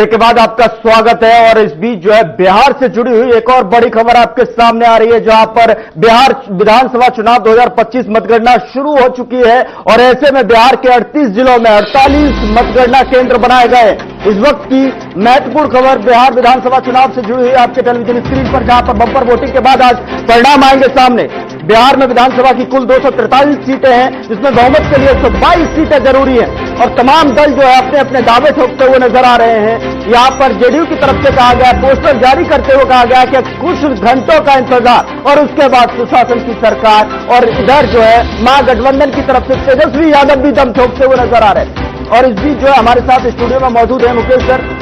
Break के बाद आपका स्वागत है। और इस बीच जो है बिहार से जुड़ी हुई एक और बड़ी खबर आपके सामने आ रही है, जहां पर बिहार विधानसभा चुनाव 2025 मतगणना शुरू हो चुकी है और ऐसे में बिहार के 38 जिलों में 48 मतगणना केंद्र बनाए गए। इस वक्त की महत्वपूर्ण खबर बिहार विधानसभा चुनाव से जुड़ी हुई आपके टेलीविजन स्क्रीन पर, जहां पर बम्पर वोटिंग के बाद आज परिणाम आएंगे सामने। बिहार में विधानसभा की कुल 243 सीटें हैं, जिसमें बहुमत के लिए 122 सीटें जरूरी हैं और तमाम दल जो है अपने अपने दावे ठोकते हुए नजर आ रहे हैं। यहां पर जेडीयू की तरफ से कहा गया, पोस्टर जारी करते हुए कहा गया कि कुछ घंटों का इंतजार और उसके बाद सुशासन की सरकार। और इधर जो है महागठबंधन की तरफ से तेजस्वी यादव भी दम ठोकते हुए नजर आ रहे हैं। और इस बीच जो है हमारे साथ स्टूडियो में मौजूद है मुकेश सर।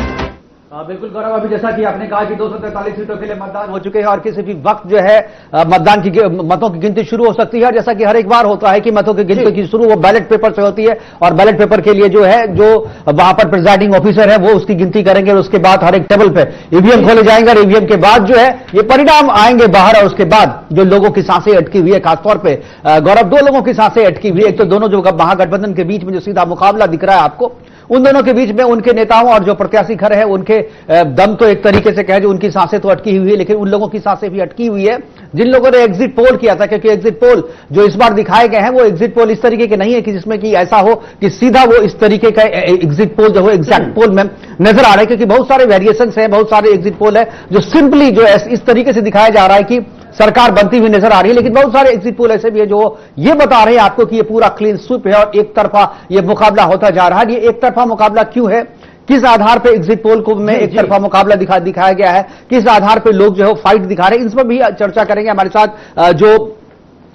बिल्कुल गौरव, अभी जैसा कि आपने कहा कि 243 सीटों के लिए मतदान हो चुके हैं और किसी भी वक्त जो है मतों की गिनती शुरू हो सकती है। और जैसा कि हर एक बार होता है कि मतों की गिनती की शुरू वो बैलेट पेपर से होती है और बैलेट पेपर के लिए जो है जो वहां पर प्रिजाइडिंग ऑफिसर है वो उसकी गिनती करेंगे और उसके बाद हर एक टेबल पे ईवीएम खोले जाएंगे और ईवीएम के बाद जो है ये परिणाम आएंगे बाहर। और उसके बाद जो लोगों की सांसें अटकी हुई है, खासतौर पर गौरव, दो लोगों की सांसें अटकी हुई है। एक तो दोनों जो महागठबंधन के बीच में जो सीधा मुकाबला दिख रहा है आपको, उन दोनों के बीच में उनके नेताओं और जो प्रत्याशी खड़े हैं उनके दम तो एक तरीके से कहे जो उनकी सांसें तो अटकी हुई है, लेकिन उन लोगों की सांसें भी अटकी हुई है जिन लोगों ने एग्जिट पोल किया था। क्योंकि एग्जिट पोल जो इस बार दिखाए गए हैं वो एग्जिट पोल इस तरीके के नहीं है कि जिसमें कि ऐसा हो कि सीधा वो इस तरीके का एग्जिट पोल जो है एग्जैक्ट पोल में नजर आ रहा है। क्योंकि बहुत सारे वेरिएशन है, बहुत सारे एग्जिट पोल है जो सिंपली जो इस तरीके से दिखाया जा रहा है कि सरकार बनती हुई नजर आ रही है। लेकिन बहुत सारे एग्जिट पोल ऐसे भी है जो ये बता रहे हैं आपको कि ये पूरा क्लीन स्वीप है और एक तरफा ये मुकाबला होता जा रहा है। ये एक तरफा मुकाबला क्यों है, किस आधार पे एग्जिट पोल को में एक तरफा मुकाबला दिखाया गया है, किस आधार पे लोग जो है फाइट दिखा रहे हैं, इस पर भी चर्चा करेंगे। हमारे साथ जो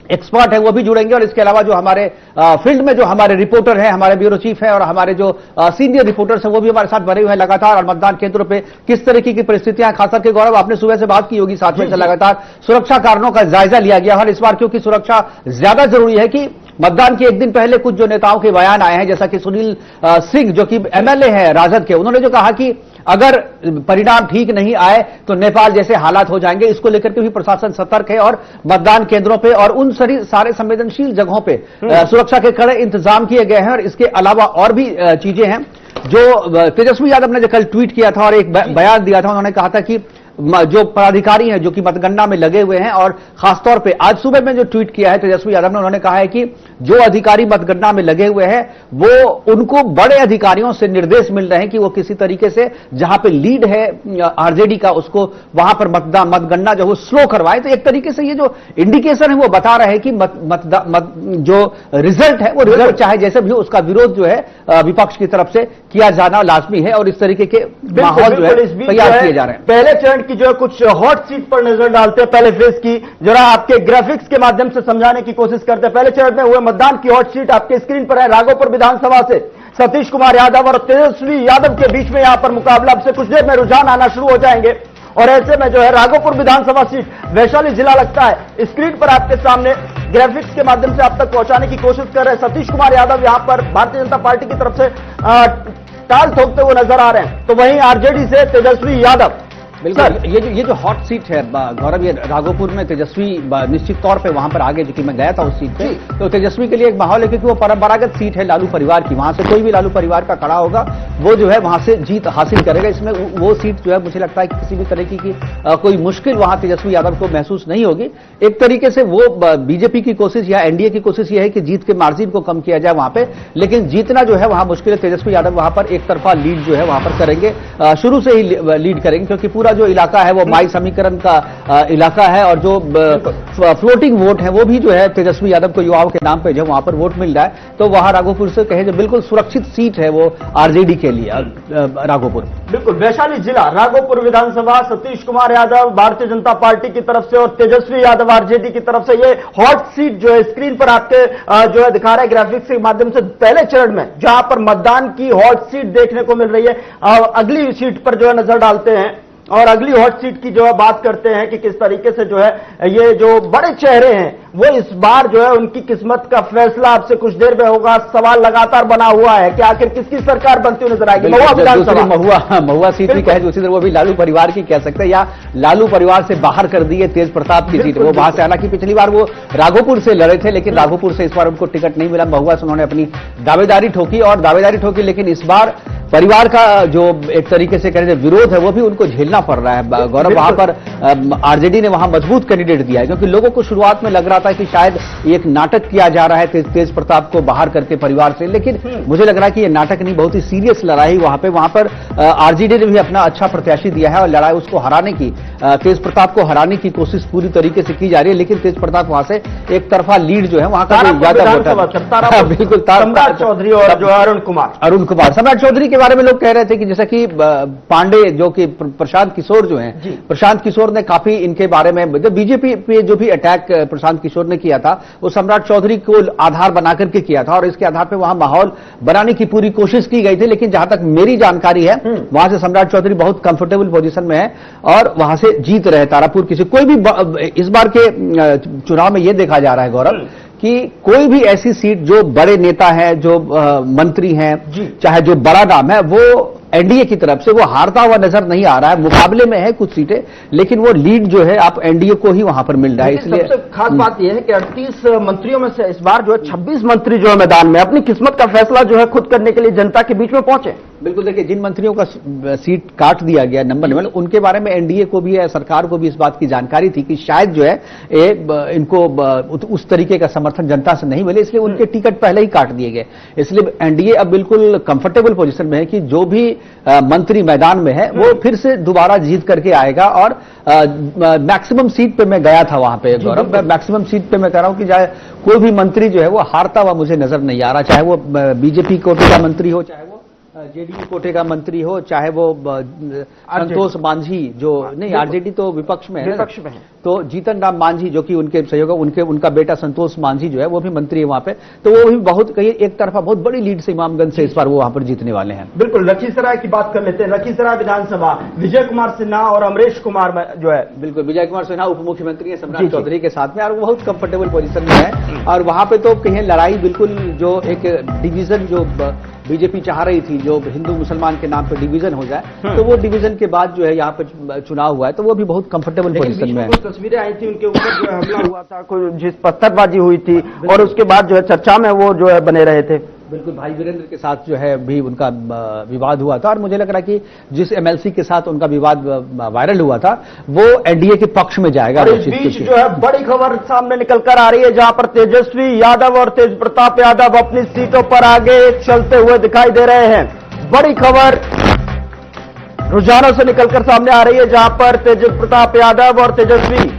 एक्सपर्ट है वो भी जुड़ेंगे और इसके अलावा जो हमारे फील्ड में जो हमारे रिपोर्टर हैं, हमारे ब्यूरो चीफ हैं और हमारे जो सीनियर रिपोर्टर्स हैं वो भी हमारे साथ बने हुए हैं लगातार। और मतदान केंद्रों पे किस तरीके की परिस्थितियां, खास करके गौरव आपने सुबह से बात की होगी, साथ में लगातार सुरक्षा कारणों का जायजा लिया गया। और इस बार क्योंकि सुरक्षा ज्यादा जरूरी है कि मतदान के एक दिन पहले कुछ जो नेताओं के बयान आए हैं, जैसा कि सुनील सिंह जो कि एमएलए हैं राजद के, उन्होंने जो कहा कि अगर परिणाम ठीक नहीं आए तो नेपाल जैसे हालात हो जाएंगे। इसको लेकर के भी प्रशासन सतर्क है और मतदान केंद्रों पे और उन सारे संवेदनशील जगहों पे सुरक्षा के कड़े इंतजाम किए गए हैं। और इसके अलावा और भी चीजें हैं जो तेजस्वी यादव ने जो कल ट्वीट किया था और एक बयान दिया था। उन्होंने कहा था कि जो पदाधिकारी हैं जो कि मतगणना में लगे हुए हैं, और खासतौर पे आज सुबह में जो ट्वीट किया है तेजस्वी यादव ने, उन्होंने कहा है कि जो अधिकारी मतगणना में लगे हुए हैं वो उनको बड़े अधिकारियों से निर्देश मिल रहे हैं कि वो किसी तरीके से जहां पे लीड है आरजेडी का उसको वहां पर मतगणना जो है स्लो करवाए। तो एक तरीके से ये जो इंडिकेशन है वो बता रहे हैं कि जो रिजल्ट है वो रिजल्ट चाहे जैसे भी हो उसका विरोध जो है विपक्ष की तरफ से किया जाना लाजमी है। और इस तरीके के माहौल जो है तैयार किए जा रहे हैं। पहले चरण की जो है कुछ हॉट सीट पर नजर डालते हैं, पहले फेज की जरा आपके ग्राफिक्स के माध्यम से समझाने की कोशिश करते हैं। पहले चरण में हुए मतदान की हॉट सीट आपके स्क्रीन पर है। राघोपुर विधानसभा से सतीश कुमार यादव और तेजस्वी यादव के बीच में यहां पर मुकाबला अब से कुछ देर में रुझान आना शुरू हो जाएंगे। और ऐसे में जो है राघोपुर विधानसभा सीट वैशाली जिला लगता है। स्क्रीन पर आपके सामने ग्राफिक्स के माध्यम से आप तक पहुंचाने की कोशिश कर रहे हैं। सतीश कुमार यादव यहां पर भारतीय जनता पार्टी की तरफ से ताल ठोकते हुए नजर आ रहे हैं, तो वहीं आरजेडी से तेजस्वी यादव। बिल्कुल, ये जो हॉट सीट है गौरव, ये राघोपुर में तेजस्वी निश्चित तौर पे वहां पर आगे, जो कि मैं गया था उस सीट पे, तो तेजस्वी के लिए एक माहौल है क्योंकि वो परंपरागत सीट है लालू परिवार की। वहां से कोई भी लालू परिवार का खड़ा होगा वो जो है वहां से जीत हासिल करेगा। इसमें वो सीट जो है मुझे लगता है कि किसी भी तरीके की कोई मुश्किल वहां तेजस्वी यादव को महसूस नहीं होगी। एक तरीके से वो बीजेपी की कोशिश या एनडीए की कोशिश ये है कि जीत के मार्जिन को कम किया जाए वहां पे, लेकिन जीतना जो है वहां मुश्किल है। तेजस्वी यादव वहां पर एक तरफा लीड जो है वहां पर करेंगे, शुरू से ही लीड करेंगे क्योंकि पूरा जो इलाका है वो माई समीकरण का इलाका है और जो फ्लोटिंग वोट है वो भी जो है तेजस्वी यादव को युवाओं के नाम पे जो वहां पर वोट मिल रहा है, तो वहां राघोपुर से कहे जो बिल्कुल सुरक्षित सीट है वो आरजेडी के लिए राघोपुर। बिल्कुल, वैशाली जिला राघोपुर विधानसभा सतीश कुमार यादव भारतीय जनता पार्टी की तरफ से और तेजस्वी यादव आरजेडी की तरफ से। ये हॉट सीट जो है स्क्रीन पर आपके जो है दिखा रहा है ग्राफिक्स के माध्यम से पहले चरण में जहां पर मतदान की हॉट सीट देखने को मिल रही है। अगली सीट पर जो है नजर डालते हैं और अगली हॉट सीट की जो है बात करते हैं कि किस तरीके से जो है ये जो बड़े चेहरे हैं वो इस बार जो है उनकी किस्मत का फैसला आपसे कुछ देर में होगा। सवाल लगातार बना हुआ है कि आखिर किसकी सरकार बनती हुई नजर आएगी। महुआ सीट भी कहे दूसरी तरफ वो भी लालू परिवार की कह सकते हैं या लालू परिवार से बाहर कर दी है तेज प्रताप की सीट। वो वहां से, हालांकि पिछली बार वो राघोपुर से लड़े थे लेकिन राघोपुर से इस बार उनको टिकट नहीं मिला। महुआ से उन्होंने अपनी दावेदारी ठोकी, लेकिन इस बार परिवार का जो एक तरीके से कह रहे विरोध है वो भी उनको झेलना पड़ रहा है। गौरव, वहां पर आरजेडी ने वहां मजबूत कैंडिडेट दिया है, क्योंकि लोगों को शुरुआत में लग रहा था कि शायद एक नाटक किया जा रहा है तेज प्रताप को बाहर करके परिवार से, लेकिन मुझे लग रहा है कि ये नाटक नहीं, बहुत ही सीरियस लड़ाई वहां पर आरजेडी ने भी अपना अच्छा प्रत्याशी दिया है और लड़ाई उसको हराने की, तेज प्रताप को हराने की कोशिश पूरी तरीके से की जा रही है। लेकिन तेज प्रताप वहां से एक तरफा लीड जो है वहां का यादव, बिल्कुल सम्राट चौधरी और जो अरुण कुमार सम्राट चौधरी के बारे में लोग कह रहे थे कि जैसा कि पांडे जो कि प्रशांत किशोर जो हैं, प्रशांत किशोर ने काफी इनके बारे में, बीजेपी पे जो भी अटैक प्रशांत किशोर ने किया था वो सम्राट चौधरी को आधार बना करके किया था और इसके आधार पर वहां माहौल बनाने की पूरी कोशिश की गई थी। लेकिन जहां तक मेरी जानकारी है वहां से सम्राट चौधरी बहुत कंफर्टेबल पोजीशन में है और वहां से जीत रहे तारापुर किसी कोई भी। इस बार के चुनाव में यह देखा जा रहा है गौरव कि कोई भी ऐसी सीट जो बड़े नेता हैं, जो मंत्री हैं, चाहे जो बड़ा नाम है, वो एनडीए की तरफ से वो हारता हुआ नजर नहीं आ रहा है। मुकाबले में है कुछ सीटें, लेकिन वो लीड जो है आप एनडीए को ही वहां पर मिल रहा है। इसलिए सबसे खास बात यह है कि 38 मंत्रियों में से इस बार जो है 26 मंत्री जो है मैदान में अपनी किस्मत का फैसला जो है खुद करने के लिए जनता के बीच में पहुंचे। बिल्कुल, देखिए जिन मंत्रियों का सीट काट दिया गया नंबर उनके बारे में एनडीए को भी, सरकार को भी इस बात की जानकारी थी कि शायद जो है इनको उस तरीके का समर्थन जनता से नहीं मिले, इसलिए उनके टिकट पहले ही काट दिए गए। इसलिए एनडीए अब बिल्कुल कंफर्टेबल पोजीशन में है कि जो भी मंत्री मैदान में है वो फिर से दोबारा जीत करके आएगा। और मैक्सिमम सीट पे मैं गया था वहां पे गौरव, मैक्सिमम सीट पे मैं कह रहा हूं कि चाहे कोई भी मंत्री जो है वो हारता हुआ मुझे नजर नहीं आ रहा, चाहे वो बीजेपी कोटे का मंत्री हो, चाहे वो जेडीयू कोटे का मंत्री हो, चाहे वो संतोष मांझी जो नहीं, आरजेडी तो विपक्ष में है, तो जीतन राम मांझी जो कि उनके सहयोगी, उनका बेटा संतोष मांझी जो है वो भी मंत्री है वहां पे, तो वो भी बहुत कहीं एक तरफा बहुत बड़ी लीड से इमामगंज से इस बार वो वहां पर जीतने वाले हैं। बिल्कुल, लखीसराय की बात कर लेते हैं। लखीसराय विधानसभा विजय कुमार सिन्हा और अमरीश कुमार जो है, बिल्कुल विजय कुमार सिन्हा उप मुख्यमंत्री है सम्राट चौधरी के साथ में और वो बहुत कंफर्टेबल पोजीशन में है। और वहां पे तो कहीं लड़ाई बिल्कुल जो एक डिवीजन जो बीजेपी चाह रही थी, जो हिंदू मुसलमान के नाम पर डिवीजन हो जाए, तो वो डिवीजन के बाद जो है यहाँ पे चुनाव हुआ है, तो वो भी बहुत कंफर्टेबल पोजीशन में है। कुछ तस्वीरें आई थी उनके ऊपर जो है हमला हुआ था, जिस पत्थरबाजी हुई थी और उसके बाद जो है चर्चा में वो जो है बने रहे थे। बिल्कुल, भाई वीरेंद्र के साथ जो है भी उनका विवाद हुआ था और मुझे लग रहा है कि जिस एमएलसी के साथ उनका विवाद वायरल हुआ था वो एनडीए के पक्ष में जाएगा। इस बीच जो है बड़ी खबर सामने निकल कर आ रही है, जहां पर तेजस्वी यादव और तेज प्रताप यादव अपनी सीटों पर आगे चलते हुए दिखाई दे रहे हैं। बड़ी खबर रुझानों से निकलकर सामने आ रही है, जहां पर तेज प्रताप यादव और तेजस्वी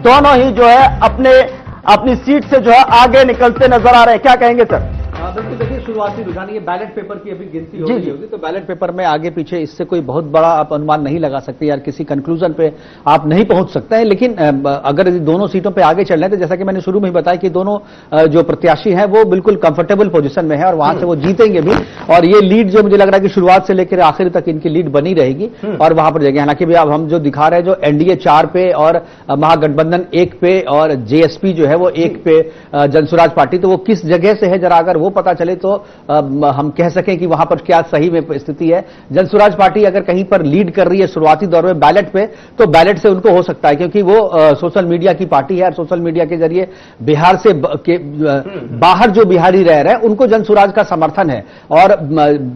दोनों ही जो है अपनी सीट से जो है आगे निकलते नजर आ रहे हैं। क्या कहेंगे सर? बिल्कुल, देखिए शुरुआती रुझान ये बैलेट पेपर की अभी गिनती हो रही होगी, तो बैलेट पेपर में आगे पीछे इससे कोई बहुत बड़ा आप अनुमान नहीं लगा सकते यार, किसी कंक्लूजन पे आप नहीं पहुंच सकते हैं। लेकिन अगर दोनों सीटों पे आगे चल रहे हैं तो जैसा कि मैंने शुरू में ही बताया कि दोनों जो प्रत्याशी हैं वो बिल्कुल कंफर्टेबल पोजीशन में है और वहां से वो जीतेंगे भी। और ये लीड जो मुझे लग रहा है कि शुरुआत से लेकर आखिर तक इनकी लीड बनी रहेगी और वहां पर जाएगी। हालांकि भी अब हम जो दिखा रहे हैं जो एनडीए 4 पे और महागठबंधन 1 पे और जेएसपी जो है वो 1 पे, जनसुराज पार्टी, तो वो किस जगह से है जरा अगर वो पता चले तो हम कह सकें कि वहां पर क्या सही में स्थिति है। जनसुराज पार्टी अगर कहीं पर लीड कर रही है शुरुआती दौर में बैलेट पे, तो बैलेट से उनको हो सकता है, क्योंकि वो सोशल मीडिया की पार्टी है और सोशल मीडिया के जरिए बिहार से बाहर जो बिहारी रह रहे हैं उनको जनसुराज का समर्थन है। और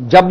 जब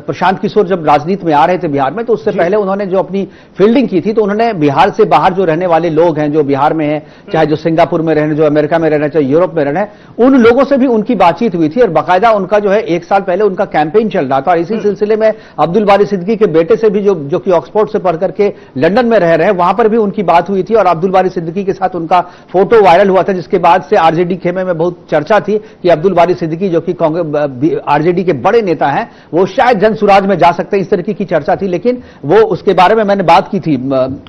प्रशांत किशोर जब राजनीति में आ रहे थे बिहार में, तो उससे पहले उन्होंने जो अपनी फील्डिंग की थी, तो उन्होंने बिहार से बाहर जो रहने वाले लोग हैं, जो बिहार में हैं, चाहे जो सिंगापुर में रहने, जो अमेरिका में रहना, चाहे यूरोप में रहना, उन लोगों से भी उनकी बातचीत हुई थी और बाकायदा उनका जो है 1 साल पहले उनका कैंपेन चल रहा था। और इसी सिलसिले में अब्दुल बारी सिद्दीकी के बेटे से भी जो कि ऑक्सफोर्ड से पढ़ करके लंदन में रह रहे हैं, वहां पर भी उनकी बात हुई थी और अब्दुल बारी सिद्दीकी के साथ उनका फोटो वायरल हुआ था, जिसके बाद से आरजेडी खेमे में बहुत चर्चा थी कि अब्दुल बारी सिद्दीकी जो कि कांग्रेस आरजेडी के बड़े नेता हैं वो शायद जनसुराज में जा सकते हैं, इस तरीके की चर्चा थी। लेकिन वो उसके बारे में मैंने बात की थी,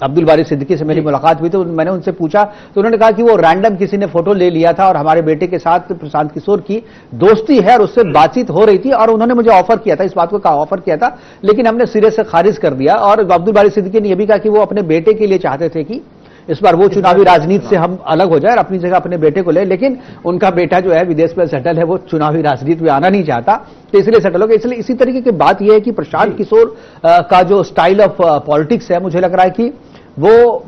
अब्दुल बारी सिद्दीकी से मेरी मुलाकात हुई तो मैंने उनसे पूछा, तो उन्होंने कहा कि वो रैंडम किसी ने फोटो ले लिया था और हमारे बेटे के साथ प्रशांत किशोर की दोस्ती है और उससे बातचीत हो रही थी और उन्होंने मुझे ऑफर किया था, इस बात को ऑफर किया था, लेकिन हमने सिरे से खारिज कर दिया। और अब्दुल बारी सिद्दीकी ने यह भी कहा कि वो अपने बेटे के लिए चाहते थे कि इस बार वो चुनावी राजनीति से हम अलग हो जाए और अपनी जगह अपने बेटे को ले, लेकिन उनका बेटा जो है विदेश में सेटल है, वो चुनावी राजनीति में आना नहीं चाहता, तो इसलिए सेटल हो गया। इसलिए इसी तरीके की बात यह है कि प्रशांत किशोर का जो स्टाइल ऑफ पॉलिटिक्स है, मुझे लग रहा है कि वो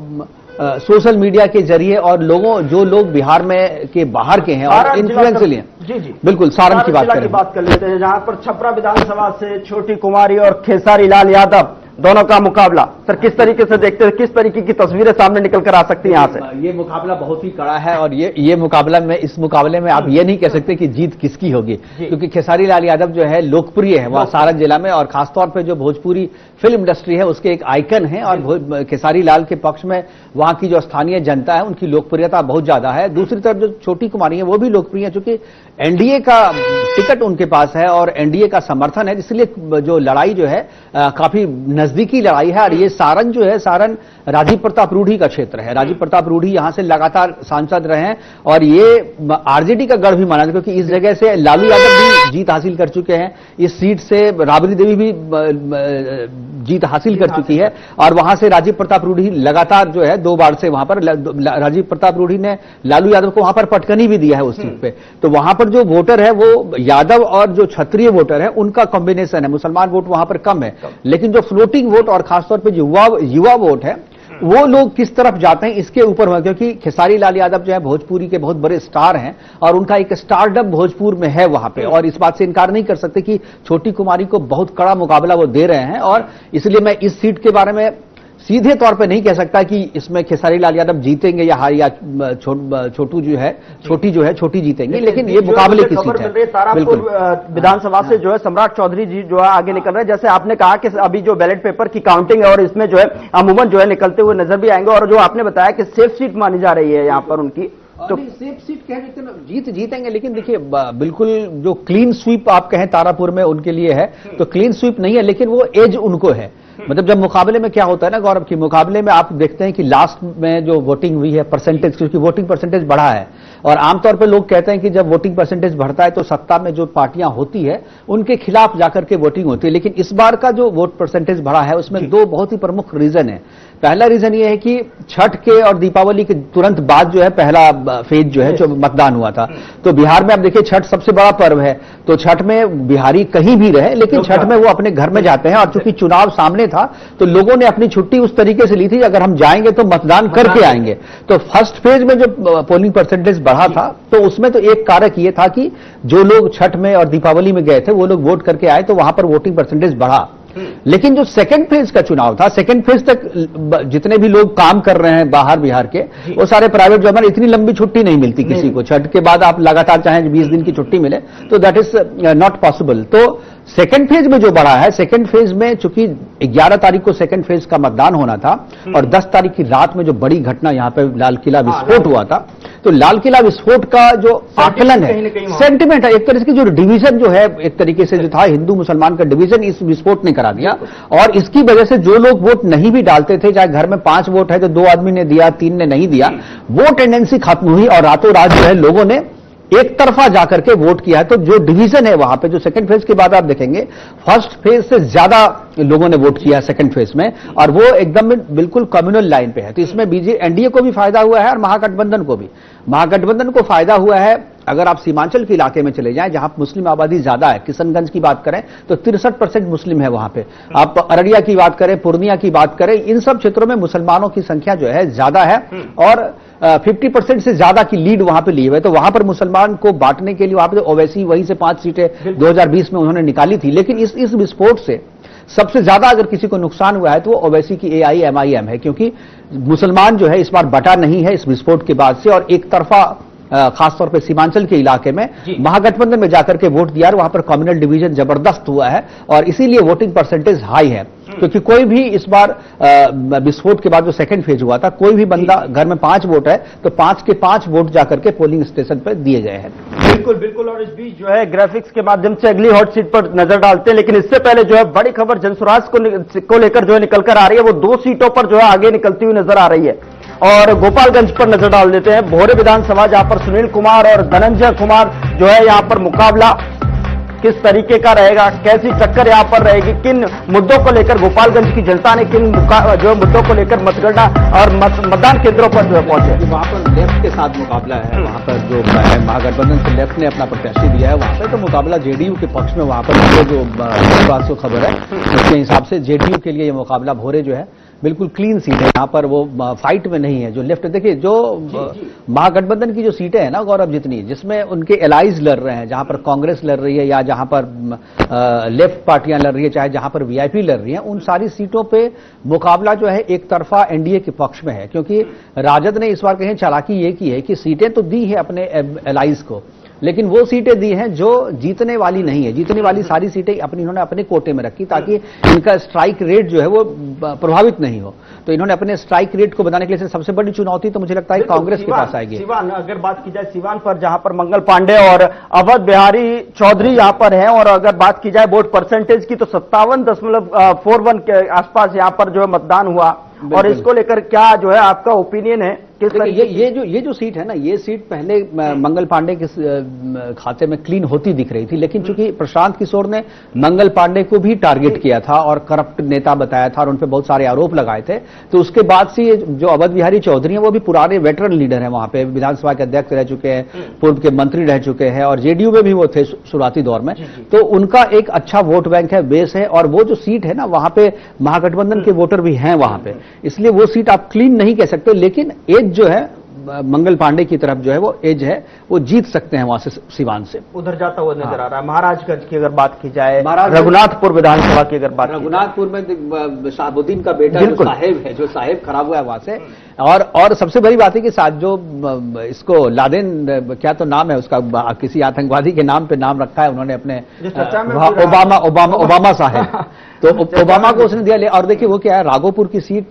सोशल मीडिया के जरिए और जो लोग बिहार में के बाहर के हैं और इन्फ्लुएंशियल हैं। जी जी बिल्कुल, सारण की बात कर लेते हैं, जहां पर छपरा विधानसभा से छोटी कुमारी और खेसारी लाल यादव दोनों का मुकाबला। सर, किस तरीके से देखते हैं, किस तरीके की तस्वीरें सामने निकल कर आ सकती हैं यहां से? ये मुकाबला बहुत ही कड़ा है और ये मुकाबला में, इस मुकाबले में आप ये नहीं कह सकते कि जीत किसकी होगी, क्योंकि खेसारी लाल यादव जो है लोकप्रिय है वहां सारण जिला में, और खासतौर पे जो भोजपुरी फिल्म इंडस्ट्री है उसके एक आइकन है, और खेसारी लाल के पक्ष में वहां की जो स्थानीय जनता है उनकी लोकप्रियता बहुत ज्यादा है। दूसरी तरफ जो छोटी कुमारी है वो भी लोकप्रिय है, चूंकि एनडीए का टिकट उनके पास है और एनडीए का समर्थन है, इसलिए जो लड़ाई जो है काफी नजदीकी लड़ाई है। और ये सारण जो है, सारण राजीव प्रताप रूढ़ी का क्षेत्र है। राजीव प्रताप रूढ़ी यहां से लगातार सांसद रहे हैं और ये आरजेडी का गढ़ भी माना जाता है, क्योंकि इस जगह से लालू यादव भी जीत हासिल कर चुके हैं। इस सीट से राबड़ी देवी भी जीत हासिल कर चुकी है और वहां से राजीव प्रताप रूढ़ी लगातार जो है 2 बार से वहां पर राजीव प्रताप रूढ़ी ने लालू यादव को वहां पर पटकनी भी दिया है उस सीट पे। तो वहां पर जो वोटर है वो यादव और जो क्षत्रिय वोटर है उनका कॉम्बिनेशन है। मुसलमान वोट वहां पर कम है, लेकिन जो फ्लोटिंग वोट और खासतौर पर जो युवा वोट है वो लोग किस तरफ जाते हैं इसके ऊपर हुआ, क्योंकि खेसारी लाल यादव जो है भोजपुरी के बहुत बड़े स्टार हैं और उनका एक स्टारडम भोजपुर में है वहां पे, और इस बात से इनकार नहीं कर सकते कि छोटी कुमारी को बहुत कड़ा मुकाबला वो दे रहे हैं। और इसलिए मैं इस सीट के बारे में सीधे तौर पे नहीं कह सकता कि इसमें खेसारी लाल यादव जीतेंगे या छोटी जीतेंगे, लेकिन ये मुकाबले की सीट है। तारापुर विधानसभा से जो है सम्राट चौधरी जी जो है आगे निकल रहे हैं। जैसे आपने कहा कि अभी जो बैलेट पेपर की काउंटिंग है और इसमें जो है अमूमन जो है निकलते हुए नजर भी आएंगे, और जो आपने बताया कि सेफ सीट मानी जा रही है यहाँ पर उनकी, तो सेफ सीट कह देते जीतेंगे। लेकिन देखिए, बिल्कुल जो क्लीन स्वीप आप कहें तारापुर में उनके लिए है तो क्लीन स्वीप नहीं है, लेकिन वो एज उनको है। मतलब जब मुकाबले में क्या होता है ना गौरव, की मुकाबले में आप देखते हैं कि लास्ट में जो वोटिंग हुई है परसेंटेज, क्योंकि वोटिंग परसेंटेज बढ़ा है, और आमतौर पर लोग कहते हैं कि जब वोटिंग परसेंटेज बढ़ता है तो सत्ता में जो पार्टियां होती है उनके खिलाफ जाकर के वोटिंग होती है। लेकिन इस बार का जो वोट परसेंटेज बढ़ा है उसमें 2 बहुत ही प्रमुख रीजन है। पहला रीजन ये है कि छठ के और दीपावली के तुरंत बाद जो है पहला फेज जो है जो मतदान हुआ था, तो बिहार में आप देखिए छठ सबसे बड़ा पर्व है, तो छठ में बिहारी कहीं भी रहे लेकिन छठ में वो अपने घर में जाते हैं, और चूंकि चुनाव सामने था तो लोगों ने अपनी छुट्टी उस तरीके से ली थी अगर हम जाएंगे तो मतदान करके आएंगे। तो फर्स्ट फेज में जो पोलिंग परसेंटेज बढ़ा था तो उसमें तो एक कारक ये था कि जो लोग छठ में और दीपावली में गए थे वो लोग वोट करके आए, तो वहां पर वोटिंग परसेंटेज बढ़ा। लेकिन जो सेकंड फेज का चुनाव था, सेकंड फेज तक जितने भी लोग काम कर रहे हैं बाहर बिहार के, वो सारे प्राइवेट जॉब में, इतनी लंबी छुट्टी नहीं मिलती किसी को। छठ के बाद आप लगातार चाहें 20 दिन की छुट्टी मिले तो दैट इज नॉट पॉसिबल। तो सेकंड फेज में जो बढ़ा है, सेकंड फेज में चूंकि 11 तारीख को सेकंड फेज का मतदान होना था और 10 तारीख की रात में जो बड़ी घटना यहां पे लाल किला विस्फोट हुआ था, तो लाल किला विस्फोट का जो आकलन है, सेंटिमेंट है, एक तरह की जो डिवीजन जो है एक तरीके से जो था हिंदू मुसलमान का डिवीजन, इस विस्फोट ने करा दिया। और इसकी वजह से जो लोग वोट नहीं भी डालते थे, चाहे घर में 5 वोट है तो 2 आदमी ने दिया, 3 ने नहीं दिया, वो टेंडेंसी खत्म हुई और रातों रात जो है लोगों ने एक तरफा जाकर के वोट किया है। तो जो डिवीजन है वहां पे, जो सेकंड फेज के बाद आप देखेंगे फर्स्ट फेज से ज्यादा लोगों ने वोट किया सेकंड फेज में, और वो एकदम बिल्कुल कम्युनल लाइन पे है। तो इसमें एनडीए को भी फायदा हुआ है और महागठबंधन को भी। महागठबंधन को फायदा हुआ है अगर आप सीमांचल के इलाके में चले जाएं जहां मुस्लिम आबादी ज्यादा है, किशनगंज की बात करें तो 63% मुस्लिम है वहां पे, आप अररिया की बात करें, पूर्णिया की बात करें, इन सब क्षेत्रों में मुसलमानों की संख्या जो है ज्यादा है और 50% से ज्यादा की लीड वहां पे ली हुई है। तो वहां पर मुसलमान को बांटने के लिए वहां पर ओवैसी वहीं से 5 सीटें 2020 में उन्होंने निकाली थी। लेकिन इस विस्फोट से सबसे ज्यादा अगर किसी को नुकसान हुआ है तो वो ओवैसी की AIMIM है, क्योंकि मुसलमान जो है इस बार बटा नहीं है इस विस्फोट के बाद से, और एक तरफा खासतौर पर सीमांचल के इलाके में महागठबंधन में जाकर के वोट दिया, वहां पर कम्युनल डिवीजन जबरदस्त हुआ है और इसीलिए वोटिंग परसेंटेज हाई है। क्योंकि कोई भी इस बार विस्फोट के बाद जो सेकंड फेज हुआ था, कोई भी बंदा घर में 5 वोट है तो 5 के 5 वोट जाकर के पोलिंग स्टेशन पर दिए गए हैं। बिल्कुल बिल्कुल। और इस बीच जो है ग्राफिक्स के माध्यम से अगली हॉट सीट पर नजर डालते हैं, लेकिन इससे पहले जो है बड़ी खबर जनसुराज को लेकर जो है निकल कर आ रही है, वो 2 सीटों पर जो है आगे निकलती हुई नजर आ रही है। और गोपालगंज पर नजर डाल देते हैं, भोरे विधानसभा जहां पर सुनील कुमार और धनंजय कुमार जो है यहां पर मुकाबला किस तरीके का रहेगा, कैसी टक्कर यहां पर रहेगी, किन मुद्दों को लेकर गोपालगंज की जनता ने किन जो मुद्दों को लेकर मतगणना और मतदान केंद्रों पर जो है पहुंचे। वहां पर लेफ्ट के साथ मुकाबला है, वहां पर जो महागठबंधन से लेफ्ट ने अपना प्रत्याशी दिया है, वहां पर तो मुकाबला जेडीयू के पक्ष में, वहां पर जो खबर है उसके हिसाब से जेडीयू के लिए यह मुकाबला भोरे जो है बिल्कुल क्लीन सीट है, यहाँ पर वो फाइट में नहीं है। जो लेफ्ट देखिए, जो महागठबंधन की जो सीटें हैं ना गौरव, जितनी जिसमें उनके एलाइज लड़ रहे हैं, जहां पर कांग्रेस लड़ रही है या जहां पर लेफ्ट पार्टियां लड़ रही है, चाहे जहां पर वीआईपी लड़ रही है, उन सारी सीटों पे मुकाबला जो है एक तरफा एनडीए के पक्ष में है। क्योंकि राजद ने इस बार कहीं चालाकी ये की है कि सीटें तो दी है अपने एलाइज को, लेकिन वो सीटें दी हैं जो जीतने वाली नहीं है। जीतने वाली सारी सीटें इन्होंने अपने कोटे में रखी ताकि इनका स्ट्राइक रेट जो है वो प्रभावित नहीं हो। तो इन्होंने अपने स्ट्राइक रेट को बनाने के लिए सबसे बड़ी चुनौती तो मुझे लगता है कांग्रेस के पास आएगी। सिवान, अगर बात की जाए सिवान पर, जहां पर मंगल पांडे और अवध बिहारी चौधरी यहां पर हैं, और अगर बात की जाए वोट परसेंटेज की तो 57.41 के आसपास यहां पर जो है मतदान हुआ। और इसको लेकर क्या जो है आपका ओपिनियन है? ये जो सीट है ना, ये सीट पहले मंगल पांडे के खाते में क्लीन होती दिख रही थी, लेकिन चूंकि प्रशांत किशोर ने मंगल पांडे को भी टारगेट किया था और करप्ट नेता बताया था और उन पर बहुत सारे आरोप लगाए थे, तो उसके बाद से जो अवध बिहारी चौधरी हैं वो भी पुराने वेटरन लीडर हैं, वहां पे विधानसभा के अध्यक्ष रह चुके हैं, पूर्व के मंत्री रह चुके हैं और जेडीयू में भी वो थे शुरुआती दौर में। तो उनका एक अच्छा वोट बैंक है, बेस है, और वो जो सीट है ना वहां पे महागठबंधन के वोटर भी हैं वहां पे, इसलिए वो सीट आप क्लीन नहीं कह सकते। लेकिन एज जो है मंगल पांडे की तरफ जो है वो एज है, वो जीत सकते हैं वहां से, सिवान से उधर जाता हुआ नजर आ रहा है। महाराजगंज की अगर बात की जाए, रघुनाथपुर विधानसभा की अगर बात, रघुनाथपुर में शाहबुद्दीन का बेटा जो साहेब है, जो साहेब खराब हुआ है वहां से। और सबसे बड़ी बात है कि साथ जो इसको लादेन, क्या तो नाम है उसका, किसी आतंकवादी के नाम पे नाम रखा है उन्होंने अपने, ओबामा साहेब, तो ओबामा को उसने दिया। और देखिए वो क्या है, राघोपुर की सीट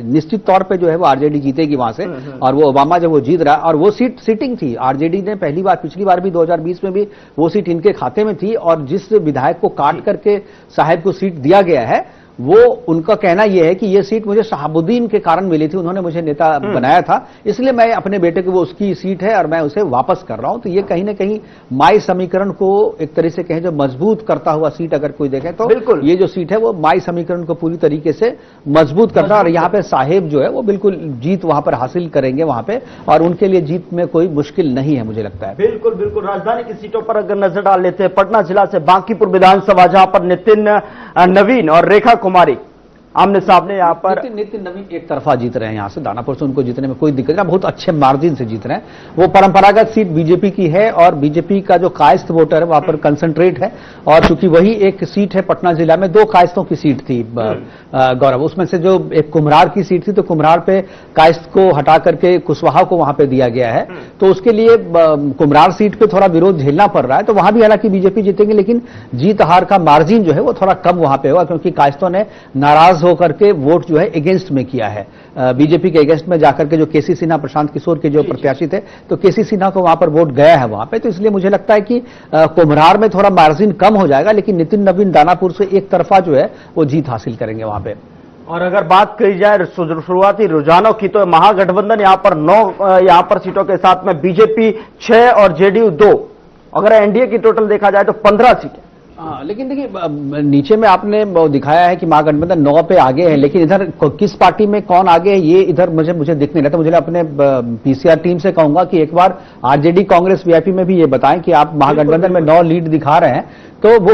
निश्चित तौर पे जो है वो आरजेडी जीतेगी वहां से, और वो ओबामा जब वो जीत रहा, और वो सीट सिटिंग थी, आरजेडी ने पहली बार, पिछली बार भी 2020 में भी वो सीट इनके खाते में थी, और जिस विधायक को काट करके साहेब को सीट दिया गया है, वो उनका कहना यह है कि ये सीट मुझे शहाबुद्दीन के कारण मिली थी, उन्होंने मुझे नेता बनाया था, इसलिए मैं अपने बेटे को, वो उसकी सीट है और मैं उसे वापस कर रहा हूं। तो ये कहीं ना कहीं माई समीकरण को एक तरह से कहें जो मजबूत करता हुआ सीट अगर कोई देखे तो बिल्कुल ये जो सीट है वो माई समीकरण को पूरी तरीके से मजबूत करता है। और यहाँ पे साहेब जो है वो बिल्कुल जीत वहां पर हासिल करेंगे वहां पे, और उनके लिए जीत में कोई मुश्किल नहीं है मुझे लगता है। बिल्कुल बिल्कुल। राजधानी की सीटों पर अगर नजर डाल लेते हैं, पटना जिला से बांकीपुर विधानसभा, जहां पर नितिन नवीन और रेखा कुमारी आमने सामने, यहाँ पर नितिन नवीन एक तरफा जीत रहे हैं यहाँ से, दानापुर से उनको जीतने में कोई दिक्कत नहीं, बहुत अच्छे मार्जिन से जीत रहे हैं। वो परंपरागत सीट बीजेपी की है और बीजेपी का जो कायस्थ वोटर है वहां पर कंसंट्रेट है, और चूंकि वही एक सीट है पटना जिला में, 2 कायस्थों की सीट थी गौरव, उसमें से जो एक कुम्हरार की सीट थी, तो कुम्हरार पे कायस्थ को हटा करके कुशवाहा को वहां पे दिया गया है, तो उसके लिए कुम्हरार सीट पे थोड़ा विरोध झेलना पड़ रहा है। तो वहां भी हालांकि बीजेपी जीतेंगे, लेकिन जीत हार का मार्जिन जो है वो थोड़ा कम वहां पे होगा, क्योंकि कायस्थों ने नाराज होकर के वोट जो है अगेंस्ट में किया है, बीजेपी के अगेंस्ट में जाकर के, जो केसी सिन्हा, प्रशांत किशोर के जो प्रत्याशी थे, तो केसी सिन्हा को वहां पर वोट गया है वहां पे। तो इसलिए मुझे लगता है कि कुम्हरार में थोड़ा मार्जिन कम हो जाएगा, लेकिन नितिन नवीन दानापुर से एक तरफा जो है वो जीत हासिल करेंगे वहां पे। और अगर बात की जाए शुरुआती रुझानों की, तो महागठबंधन यहां पर 9 यहां पर सीटों के साथ में बीजेपी 6 और जेडीयू 2, अगर एनडीए की टोटल देखा जाए तो 15 सीटें। हाँ, लेकिन देखिए नीचे में आपने दिखाया है कि महागठबंधन 9 पे आगे है, लेकिन इधर किस पार्टी में कौन आगे है ये इधर मुझे दिख नहीं रहा। तो मुझे अपने पीसीआर टीम से कहूंगा कि एक बार आरजेडी कांग्रेस वीआईपी में भी ये बताएं कि आप महागठबंधन में 9 लीड दिखा रहे हैं, तो वो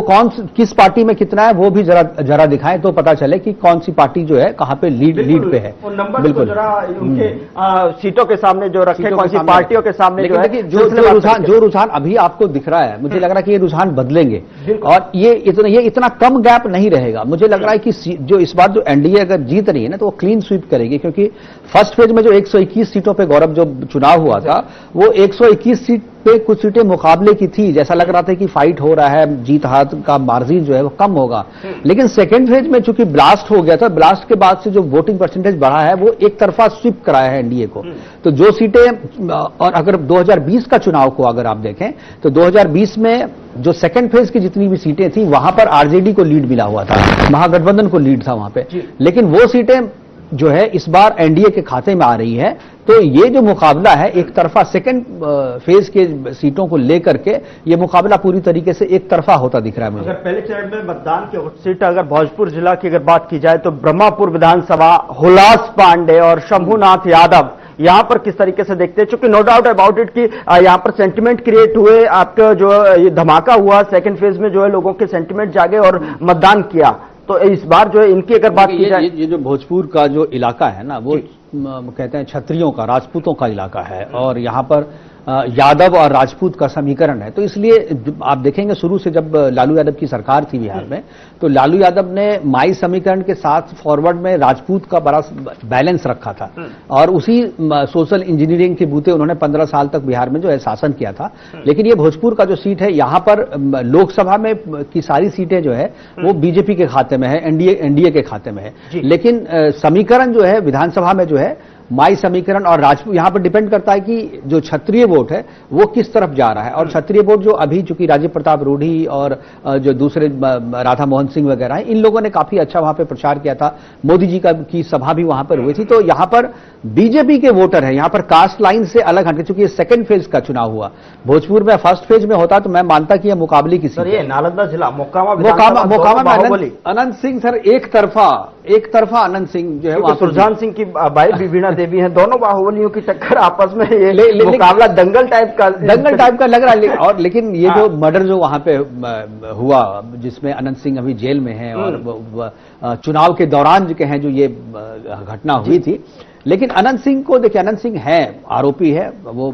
किस पार्टी में कितना है वो भी जरा दिखाएं, तो पता चले कि कौन सी पार्टी जो है कहां पे लीड पे है। बिल्कुल जरा उनके सीटों के सामने जो रखे, कौन सी पार्टियों के सामने जो है, जो रुझान अभी आपको दिख रहा है, मुझे लग रहा है कि ये रुझान बदलेंगे और ये इतना कम गैप नहीं रहेगा। मुझे लग रहा है कि जो इस बार जो एनडीए अगर जीत रही है ना, तो वो क्लीन स्वीप करेगी, क्योंकि फर्स्ट फेज में जो 121 सीटों पे गौरव जो चुनाव हुआ था, वो 121 सीट पे कुछ सीटें मुकाबले की थी, जैसा लग रहा था कि फाइट हो रहा है, जीत हार का मार्जिन जो है वो कम होगा। लेकिन सेकेंड फेज में चूंकि ब्लास्ट हो गया था, ब्लास्ट के बाद से जो वोटिंग परसेंटेज बढ़ा है वो एक तरफा स्वीप कराया है एनडीए को। तो जो सीटें, और अगर 2020 का चुनाव को अगर आप देखें तो 2020 में जो सेकेंड फेज की जितनी भी सीटें थी वहां पर आरजेडी को लीड मिला हुआ था, महागठबंधन को लीड था वहां पे, लेकिन वो सीटें जो है इस बार एनडीए के खाते में आ रही है। तो ये जो मुकाबला है एक तरफा सेकंड फेज के सीटों को लेकर के, ये मुकाबला पूरी तरीके से एक तरफा होता दिख रहा है मुझे। अगर पहले चरण में मतदान की सीट अगर भोजपुर जिला की अगर बात की जाए तो ब्रह्मापुर विधानसभा, हुलास पांडे और शंभुनाथ यादव, यहां पर किस तरीके से देखते हैं? चूंकि नो डाउट अबाउट इट कि यहां पर सेंटिमेंट क्रिएट हुए, आपका जो ये धमाका हुआ सेकंड फेज में जो है लोगों के सेंटिमेंट जागे और मतदान किया, तो इस बार जो है इनकी अगर बात की जाए, ये जो भोजपुर का जो इलाका है ना, वो कहते हैं क्षत्रियों का, राजपूतों का इलाका है, और यहाँ पर यादव और राजपूत का समीकरण है। तो इसलिए आप देखेंगे शुरू से जब लालू यादव की सरकार थी बिहार में, तो लालू यादव ने माई समीकरण के साथ फॉरवर्ड में राजपूत का बड़ा बैलेंस रखा था, और उसी सोशल इंजीनियरिंग के बूते उन्होंने 15 साल तक बिहार में जो है शासन किया था। लेकिन ये भोजपुर का जो सीट है, यहाँ पर लोकसभा में की सारी सीटें जो है वो बीजेपी के खाते में है, एनडीए के खाते में है। लेकिन समीकरण जो है विधानसभा में जो है माई समीकरण और राजपूत, यहां पर डिपेंड करता है कि जो क्षत्रिय वोट है वो किस तरफ जा रहा है। और क्षत्रिय वोट जो अभी चूंकि राजीव प्रताप रूढ़ी और जो दूसरे राधा मोहन सिंह वगैरह हैं, इन लोगों ने काफी अच्छा वहां पर प्रचार किया था, मोदी जी की सभा भी वहां पर हुई थी। तो यहां पर बीजेपी के वोटर हैं, यहां पर कास्ट लाइन से अलग हटके, चूंकि ये सेकंड फेज का चुनाव हुआ, भोजपुर में फर्स्ट फेज में होता तो मैं मानता कि यह मुकाबले की सीट है। नालंदा जिला मोकामा में अनंत सिंह सर एक तरफा अनंत सिंह जो है, सुरजान सिंह की भाई बीबीना देवी हैं, दोनों बाहुबलियों की टक्कर आपस में, ये मुकाबला दंगल टाइप का लग रहा है। और लेकिन ये जो मर्डर जो वहां पे हुआ, जिसमें अनंत सिंह अभी जेल में है, और चुनाव के दौरान जो कहें जो ये घटना हुई थी, लेकिन अनंत सिंह को देखिए, अनंत सिंह है आरोपी है, वो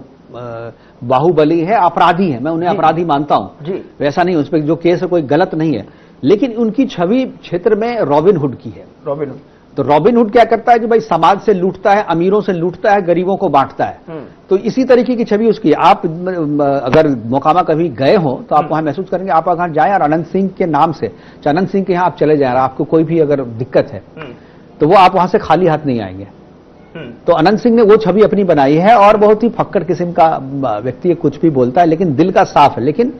बाहुबली है, अपराधी है, मैं उन्हें अपराधी मानता हूं, वैसा नहीं, उस पर जो केस है कोई गलत नहीं है, लेकिन उनकी छवि क्षेत्र में रॉबिन हुड की है। रॉबिन हुड, तो रॉबिन हुड क्या करता है कि भाई समाज से लूटता है, अमीरों से लूटता है, गरीबों को बांटता है। तो इसी तरीके की छवि उसकी। आप अगर मोकामा कभी गए हो तो आप वहां महसूस करेंगे, आप अगर जाएं और अनंत सिंह के नाम से, अनंत सिंह के यहाँ आप चले जाएं, आपको कोई भी अगर दिक्कत है तो वो आप वहां से खाली हाथ नहीं आएंगे। तो अनंत सिंह ने वो छवि अपनी बनाई है, और बहुत ही फक्कड़ किस्म का व्यक्ति है, कुछ भी बोलता है लेकिन दिल का साफ है, लेकिन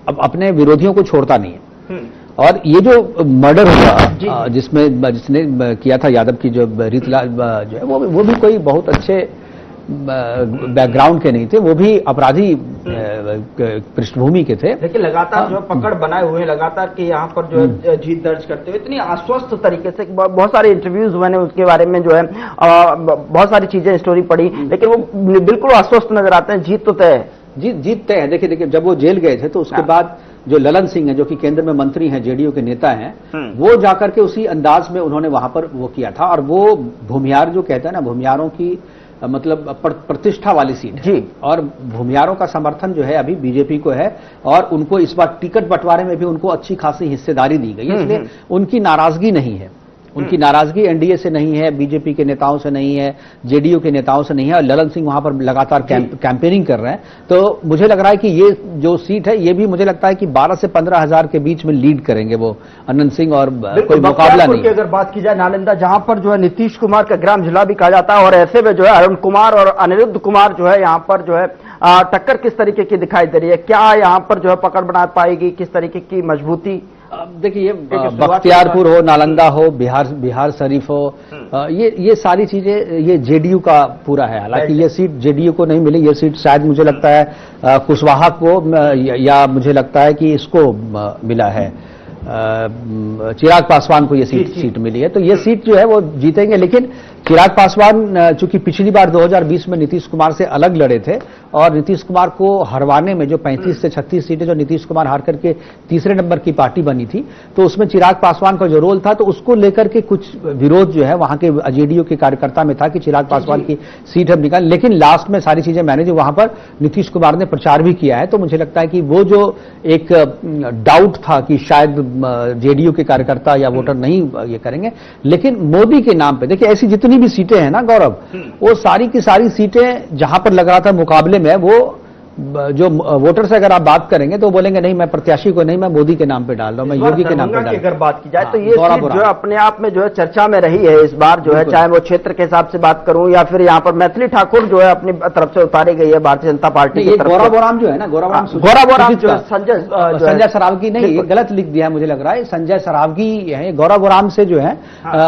अब अपने विरोधियों को छोड़ता नहीं है। और ये जो मर्डर हुआ जिसने किया था यादव की, जो रीतलाल जो है, वो भी कोई बहुत अच्छे बैकग्राउंड के नहीं थे, वो भी अपराधी पृष्ठभूमि के थे। लेकिन लगातार जो पकड़ बनाए हुए हैं, लगातार कि यहाँ पर जो है जीत दर्ज करते हुए इतनी आश्वस्त तरीके से, बहुत सारे इंटरव्यूज मैंने उसके बारे में जो है बहुत सारी चीजें स्टोरी पढ़ी, लेकिन वो बिल्कुल आश्वस्त नजर आते हैं। जीत तो तय है, जीत तय है। देखिए जब वो जेल गए थे तो उसके बाद जो ललन सिंह है, जो कि केंद्र में मंत्री हैं, जेडीयू के नेता हैं, वो जाकर के उसी अंदाज में उन्होंने वहां पर वो किया था। और वो भूमियार जो कहते हैं ना, भूमियारों की मतलब प्रतिष्ठा वाली सीट है, और भूमियारों का समर्थन जो है अभी बीजेपी को है, और उनको इस बार टिकट बंटवारे में भी उनको अच्छी खासी हिस्सेदारी दी गई है, इसलिए उनकी नाराजगी नहीं है। उनकी नाराजगी एनडीए से नहीं है, बीजेपी के नेताओं से नहीं है, जेडीयू के नेताओं से नहीं है, और ललन सिंह वहां पर लगातार कैंपेनिंग कर रहे हैं। तो मुझे लग रहा है कि ये जो सीट है, ये भी मुझे लगता है कि 12 से 15 हजार के बीच में लीड करेंगे वो अनंत सिंह, और कोई मुकाबला नहीं। अगर बात की जाए नालंदा, जहां पर जो है नीतीश कुमार का ग्राम जिला भी कहा जाता है, और ऐसे में जो है अरुण कुमार और अनिरुद्ध कुमार जो है यहाँ पर जो है टक्कर किस तरीके की दिखाई दे रही है? क्या यहाँ पर जो है पकड़ बना पाएगी, किस तरीके की मजबूती? देखिए, बख्तियारपुर हो, नालंदा हो, बिहार शरीफ हो, ये सारी चीजें ये जेडीयू का पूरा है। हालांकि ये सीट जेडीयू को नहीं मिली, ये सीट शायद मुझे लगता है कुशवाहा को, या मुझे लगता है कि इसको मिला है, चिराग पासवान को ये सीट मिली है। तो ये सीट जो है वो जीतेंगे। लेकिन चिराग पासवान चूंकि पिछली बार 2020 में नीतीश कुमार से अलग लड़े थे, और नीतीश कुमार को हरवाने में जो 35 से 36 सीटें जो नीतीश कुमार हार करके तीसरे नंबर की पार्टी बनी थी, तो उसमें चिराग पासवान का जो रोल था, तो उसको लेकर के कुछ विरोध जो है वहां के जेडीयू के कार्यकर्ता में था कि चिराग पासवान की सीट अब निकाल। लेकिन लास्ट में सारी चीजें मैनेज, वहां पर नीतीश कुमार ने प्रचार भी किया है। तो मुझे लगता है कि वो जो एक डाउट था कि शायद जेडीयू के कार्यकर्ता या वोटर नहीं ये करेंगे, लेकिन मोदी के नाम पे देखिए, ऐसी जितनी भी सीटें हैं ना गौरव, वो सारी की सारी सीटें जहां पर लग रहा था मुकाबले में, वो जो वोटर से अगर आप बात करेंगे तो बोलेंगे नहीं, मैं प्रत्याशी को नहीं, मैं मोदी के नाम पे डाल रहा हूं, मैं योगी के नाम पे डाल रहा हूं। अगर बात की जाए तो ये सीट जो है अपने आप में जो है चर्चा में रही है इस बार जो है, चाहे वो क्षेत्र के हिसाब से बात करूं या फिर यहाँ पर मैथिली ठाकुर जो है अपनी तरफ से उतारी गई है भारतीय जनता पार्टी की तरफ। गौराबोराम जो है ना, गौराबोराम जो है संजय सरावगी नहीं, गलत लिख दिया मुझे लग रहा है, संजय सरावगी है। गौराबोराम से जो है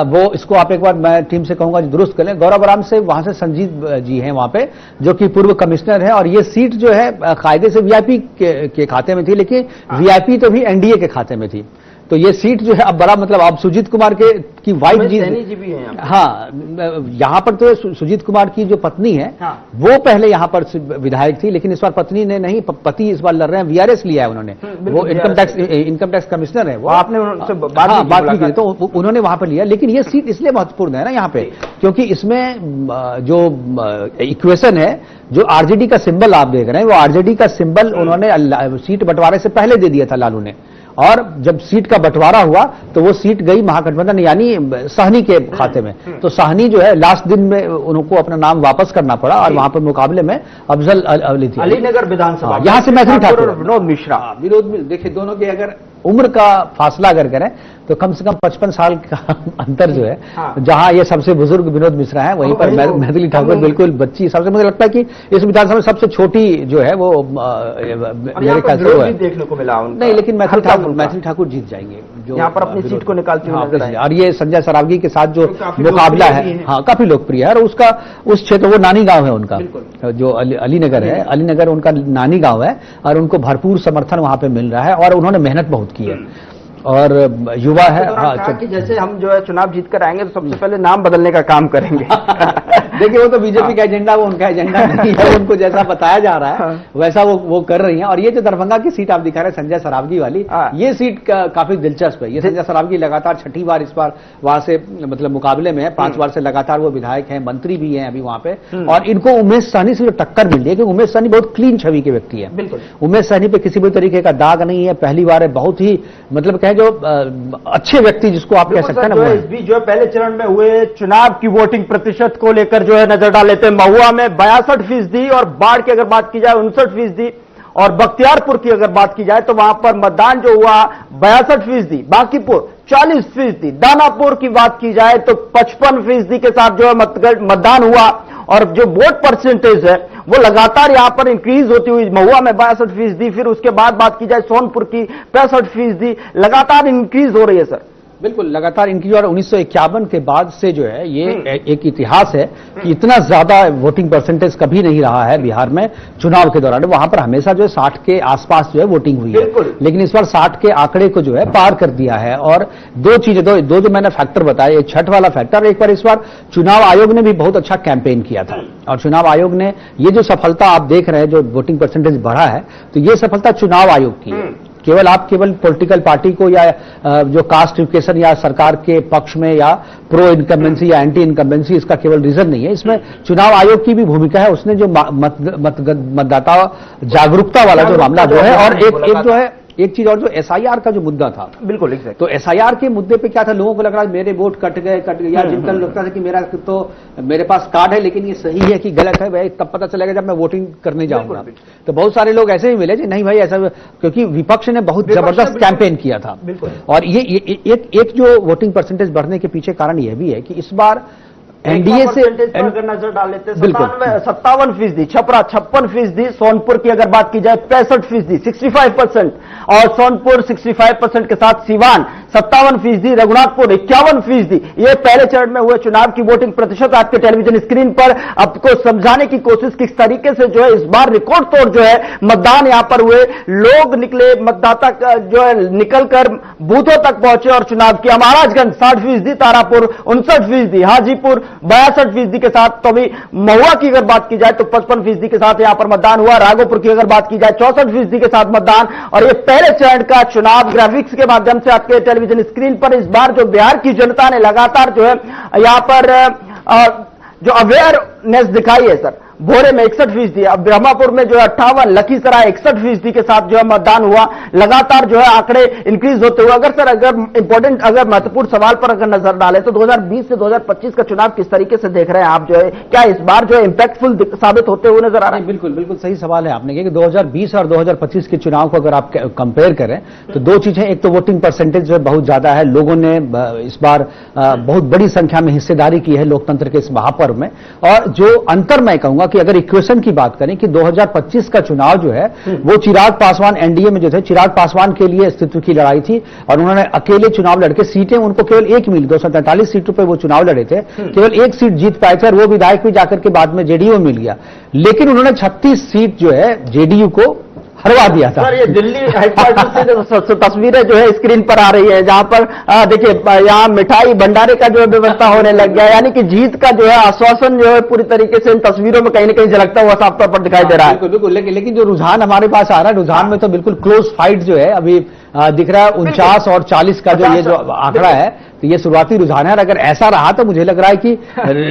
वो, इसको आप एक बार मैं टीम से कहूंगा दुरुस्त कर लें। गौराबोराम से वहां से संजीव जी हैं वहां पे, जो कि पूर्व कमिश्नर है, और ये सीट जो है कायदे से वीआईपी के खाते में थी, लेकिन वीआईपी तो भी एनडीए के खाते में थी। तो ये सीट जो है अब बड़ा मतलब अब सुजीत कुमार के की वाइफ जी भी हैं हाँ, यहाँ पर तो सुजीत कुमार की जो पत्नी है वो पहले यहाँ पर विधायक थी, लेकिन इस बार पत्नी ने नहीं, पति इस बार लड़ रहे हैं, वीआरएस लिया है उन्होंने, वो इनकम टैक्स कमिश्नर है वो। आपने उनसे बात भी की, तो उन्होंने वहां पर लिया। लेकिन ये सीट इसलिए महत्वपूर्ण है ना यहाँ पे, क्योंकि इसमें जो इक्वेशन है, जो आरजेडी का सिंबल आप देख रहे हैं, वो आरजेडी का सिंबल उन्होंने सीट बंटवारे से पहले दे दिया था लालू ने, और जब सीट का बंटवारा हुआ तो वो सीट गई महागठबंधन यानी साहनी के खाते में। तो साहनी जो है लास्ट दिन में उनको अपना नाम वापस करना पड़ा, और वहां पर मुकाबले में अफजल अली थी, अलीनगर विधानसभा, यहां से मैथिली ठाकुर, विनोद मिश्रा। देखिए दोनों के अगर उम्र का फासला अगर करें तो कम से कम 55 साल का अंतर जो है, जहां ये सबसे बुजुर्ग विनोद मिश्रा है, वहीं पर मैथिली ठाकुर बिल्कुल बच्ची, सबसे मुझे लगता है कि इस विधानसभा में सबसे छोटी जो है वो मेरे ख्याल से है देखने को मिला नहीं, लेकिन मैथिली ठाकुर जीत जाएंगे जो यहाँ पर अपनी सीट को निकालती हुई। और ये संजय सरावगी के साथ जो मुकाबला है, हाँ काफी लोकप्रिय है, और उसका उस क्षेत्र वो नानी गांव है उनका, जो अलीनगर है, अलीनगर उनका नानी गांव है, और उनको भरपूर समर्थन वहां पे मिल रहा है, और उन्होंने मेहनत बहुत की है, और युवा है। हाँ, कि जैसे हम जो है चुनाव जीत कर आएंगे तो सबसे पहले नाम बदलने का काम करेंगे। देखिए वो तो बीजेपी का एजेंडा, वो उनका एजेंडा नहीं है, उनको जैसा बताया जा रहा है वैसा वो कर रही हैं। और ये जो दरभंगा की सीट आप दिखा रहे हैं संजय सरावगी वाली, ये सीट काफी दिलचस्प है। ये संजय सरावगी लगातार छठी बार इस बार वहां से मतलब मुकाबले में है, 5 बार से लगातार वो विधायक हैं, मंत्री भी हैं अभी वहां पे, और इनको उमेश सहनी से जो टक्कर मिल रही है, क्योंकि उमेश सहनी बहुत क्लीन छवि के व्यक्ति है, उमेश सहनी पे किसी भी तरीके का दाग नहीं है, पहली बार है, बहुत ही मतलब कहें जो अच्छे व्यक्ति जिसको आप कह सकते हैं ना। इस बीच जो है पहले चरण में हुए चुनाव की वोटिंग प्रतिशत को लेकर जो है नजर डाल लेते हैं। महुआ में 62% और बाढ़ की अगर बात की जाए 59%, और बख्तियारपुर की अगर बात की जाए तो वहां पर मतदान जो हुआ 62%, बांकीपुर 40%, दानापुर की बात की जाए तो 55% के साथ जो है मतदान हुआ, और जो वोट परसेंटेज है वो लगातार यहां पर इंक्रीज होती हुई महुआ में 62%, फिर उसके बाद बात की जाए सोनपुर की 65%, लगातार इंक्रीज हो रही है सर। बिल्कुल लगातार इनकी, और 1951 के बाद से जो है ये एक इतिहास है कि इतना ज्यादा वोटिंग परसेंटेज कभी नहीं रहा है बिहार में चुनाव के दौरान। वहां पर हमेशा जो है 60 के आसपास जो है वोटिंग हुई है, लेकिन इस बार 60 के आंकड़े को जो है पार कर दिया है। और दो चीजें, दो जो मैंने फैक्टर बताए, एक छठ वाला फैक्टर, एक बार इस बार चुनाव आयोग ने भी बहुत अच्छा कैंपेन किया था, और चुनाव आयोग ने ये जो सफलता आप देख रहे हैं, जो वोटिंग परसेंटेज बढ़ा है, तो ये सफलता चुनाव आयोग की है। केवल पॉलिटिकल पार्टी को या जो कास्ट इक्वेशन या सरकार के पक्ष में या प्रो इनकम्बेंसी या एंटी इनकम्बेंसी, इसका केवल रीजन नहीं है, इसमें चुनाव आयोग की भी भूमिका है। उसने जो मतदाता जागरूकता वाला जो मामला जो है, और एक जो है एक चीज और, जो एसआईआर का जो मुद्दा था, बिल्कुल एग्जैक्ट, तो एसआईआर के मुद्दे पे क्या था, लोगों को लग रहा है मेरे वोट कट गए, या जिनका लगता था कि मेरे पास कार्ड है लेकिन ये सही है कि गलत है, भाई तब पता चलेगा जब मैं वोटिंग करने जाऊंगा। तो बहुत सारे लोग ऐसे ही मिले जी नहीं भाई ऐसा, क्योंकि विपक्ष ने बहुत जबरदस्त कैंपेन किया था। और ये एक जो वोटिंग परसेंटेज बढ़ने के पीछे कारण यह भी है कि इस बार एनडीए से अगर नजर डाल लेते हैं 57%, छपरा 56%, सोनपुर की अगर बात की जाए 65%, 65%, और सोनपुर 65% के साथ सिवान 57%, रघुनाथपुर 51%। ये पहले चरण में हुए चुनाव की वोटिंग प्रतिशत आपके टेलीविजन स्क्रीन पर आपको समझाने की कोशिश किस तरीके से जो है इस बार रिकॉर्ड तोड़ जो है मतदान यहां पर हुए, लोग निकले, मतदाता जो है निकलकर बूथों तक पहुंचे और चुनाव किया। महाराजगंज 60%, तारापुर 59%, हाजीपुर 62% के साथ, तो अभी महुआ की अगर बात की जाए तो 55% के साथ यहां पर मतदान हुआ। राघोपुर की अगर बात की जाए 64% के साथ मतदान। और ये पहले चरण का चुनाव ग्राफिक्स के माध्यम से आपके टेलीविजन स्क्रीन पर इस बार जो बिहार की जनता ने लगातार जो है यहां पर जो अवेयरनेस दिखाई है सर, भोरे में 61%, अब ब्रह्मापुर में जो है 58, लखीसराय 61% के साथ जो है मतदान हुआ। लगातार जो है आंकड़े इंक्रीज होते हुए, अगर महत्वपूर्ण सवाल पर अगर नजर डालें तो 2020 से 2025 का चुनाव किस तरीके से देख रहे हैं आप, जो है क्या इस बार जो है इंपैक्टफुल साबित होते हुए नजर आ रहा है? बिल्कुल सही सवाल है आपने कि 2020 और 2025 के चुनाव को अगर आप कंपेयर करें तो दो चीजें, एक तो वोटिंग परसेंटेज जो है बहुत ज्यादा है, लोगों ने इस बार बहुत बड़ी संख्या में हिस्सेदारी की है लोकतंत्र के इस महापर्व में। और जो अंतर मैं कहूंगा कि अगर इक्वेशन की बात करें कि 2025 का चुनाव जो है वो चिराग पासवान एनडीए में जो थे, चिराग पासवान के लिए अस्तित्व की लड़ाई थी, और उन्होंने अकेले चुनाव लड़के सीटें उनको केवल एक मिली, 243 सीटों पर वो चुनाव लड़े थे, केवल एक सीट जीत पाए थे, और वो विधायक भी जाकर के बाद में जेडीयू मिल गया। लेकिन उन्होंने 36 सीट जो है जेडीयू को हरवा दिया था। सर, ये दिल्ली हेडक्वार्टर से जो तस्वीरें जो है स्क्रीन पर आ रही है, जहां पर देखिए यहाँ मिठाई भंडारे का जो है व्यवस्था होने लग गया, यानी कि जीत का जो है आश्वासन जो है पूरी तरीके से इन तस्वीरों में कहीं ना कहीं झलकता हुआ साफ तौर पर दिखाई दे रहा है। बिल्कुल बिल्कुल, लेकिन जो रुझान हमारे पास आ रहा है, रुझान में तो बिल्कुल क्लोज फाइट जो है अभी दिख रहा है। 49 और 40 का जो ये जो आंकड़ा है, तो ये शुरुआती रुझान है। और अगर ऐसा रहा तो मुझे लग रहा है कि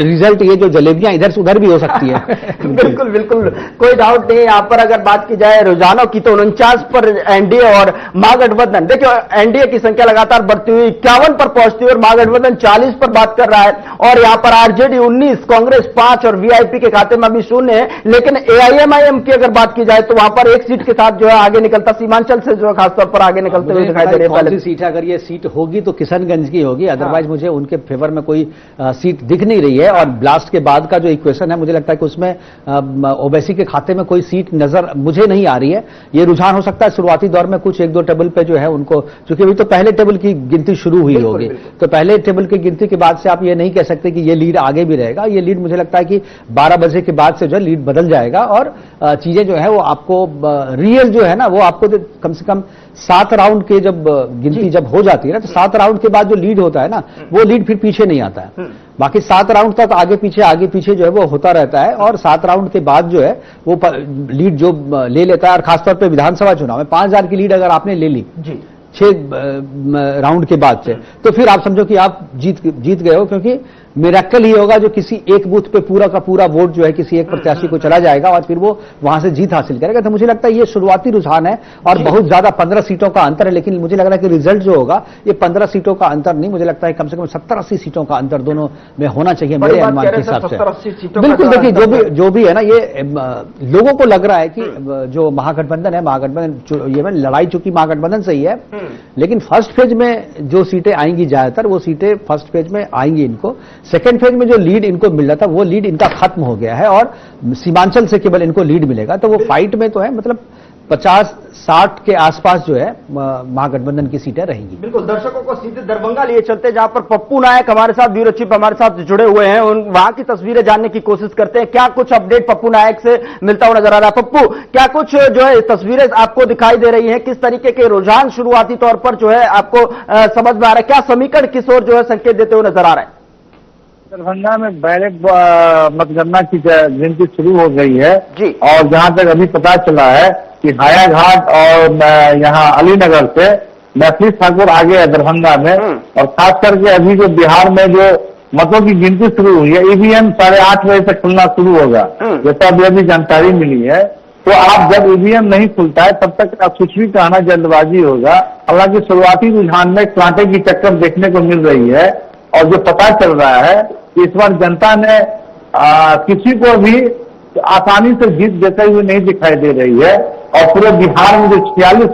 रिजल्ट ये जो जलेबियां इधर से उधर भी हो सकती है। बिल्कुल बिल्कुल, कोई डाउट नहीं। यहाँ पर अगर बात की जाए रुझानों की तो 49 पर एनडीए और महागठबंधन, देखिए एनडीए की संख्या लगातार बढ़ती हुई 51 पर पहुंचती हुई और महागठबंधन 40 पर बात कर रहा है। और यहाँ पर आरजेडी 19, कांग्रेस 5 और वीआईपी के खाते में अभी 0 है। लेकिन एआईएमआईएम की अगर बात की जाए तो वहां पर एक सीट के साथ जो है आगे निकलता, सीमांचल से जो है खासतौर पर आगे निकलते हुए दिखाई दे रही है। कौन सी सीट है? अगर ये सीट होगी तो किशनगंज की होगी, अदरवाइज मुझे उनके फेवर में कोई सीट दिख नहीं रही है। और ब्लास्ट के बाद का जो इक्वेशन है, मुझे लगता है कि उसमें ओवैसी के खाते में कोई सीट नजर मुझे नहीं आ रही है। ये रुझान हो सकता है शुरुआती दौर में कुछ 1-2 टेबल पे जो है उनको, क्योंकि अभी तो पहले टेबल की गिनती शुरू हुई होगी, तो पहले टेबल की गिनती के बाद से आप ये नहीं कह सकते कि ये लीड आगे भी रहेगा। ये लीड मुझे लगता है कि 12 बजे के बाद से जो है लीड बदल जाएगा और चीजें जो है वो आपको रियल जो है ना, वो आपको कम से कम 7 राउंड के जब गिनती जब हो जाती है ना, तो 7 राउंड के बाद जो लीड होता है ना, वो लीड फिर पीछे नहीं आता है। बाकी 7 राउंड तक आगे पीछे जो है वो होता रहता है। और 7 राउंड के बाद जो है वो लीड जो ले लेता है, और खासतौर पे विधानसभा चुनाव में 5000 की लीड अगर आपने ले ली 6 राउंड के बाद से, तो फिर आप समझो कि आप जीत गए हो, क्योंकि मिरेकल ही होगा जो किसी एक बूथ पे पूरा का पूरा वोट जो है किसी एक प्रत्याशी को चला जाएगा और फिर वो वहां से जीत हासिल करेगा। तो मुझे लगता है ये शुरुआती रुझान है और बहुत ज्यादा 15 सीटों का अंतर है। लेकिन मुझे लग रहा है कि रिजल्ट जो होगा ये 15 सीटों का अंतर नहीं, मुझे लगता है कम से कम 70-80 सीटों का अंतर दोनों में होना चाहिए मेरे अनुमान के हिसाब से। बिल्कुल, देखिए जो भी है ना, ये लोगों को लग रहा है कि जो महागठबंधन है, महागठबंधन ये लड़ाई चूंकि महागठबंधन से ही है, लेकिन फर्स्ट फेज में जो सीटें आएंगी ज्यादातर वो सीटें फर्स्ट फेज में आएंगी इनको। सेकेंड फेज में जो लीड इनको मिल रहा था वो लीड इनका खत्म हो गया है और सीमांचल से केवल इनको लीड मिलेगा। तो वो फाइट में तो है, मतलब 50-60 के आसपास जो है महागठबंधन की सीटें रहेंगी। बिल्कुल, दर्शकों को सीधे दरभंगा लिए चलते, जहां पर पप्पू नायक हमारे साथ, ब्यूरो चीफ हमारे साथ जुड़े हुए हैं, वहां की तस्वीरें जानने की कोशिश करते हैं। क्या कुछ अपडेट पप्पू नायक से मिलता हुआ नजर आ रहा है? पप्पू, क्या कुछ जो है तस्वीरें आपको दिखाई दे रही है? किस तरीके के रुझान शुरुआती तौर पर जो है आपको समझ में आ रहा है? क्या समीकरण किस ओर जो है संकेत देते हुए नजर आ रहा है? दरभंगा में बैलेट मतगणना की गिनती शुरू हो गई है जी। और जहां तक अभी पता चला है कि हायाघाट और यहाँ अलीनगर से मैथिली ठाकुर आगे है दरभंगा में। और खास करके अभी जो बिहार में जो मतों की गिनती शुरू हुई है, ईवीएम 8:30 बजे से खुलना शुरू होगा, जैसा अभी जानकारी मिली है। तो आप जब ईवीएम नहीं खुलता है तब तक आप कुछ भी कहना जल्दबाजी होगा। हालांकि शुरुआती रुझान में कांटे की चक्कर देखने को मिल रही है और जो पता चल रहा है कि इस बार जनता ने किसी को भी आसानी से जीत देते हुए नहीं दिखाई दे रही है। और पूरे बिहार में जो 46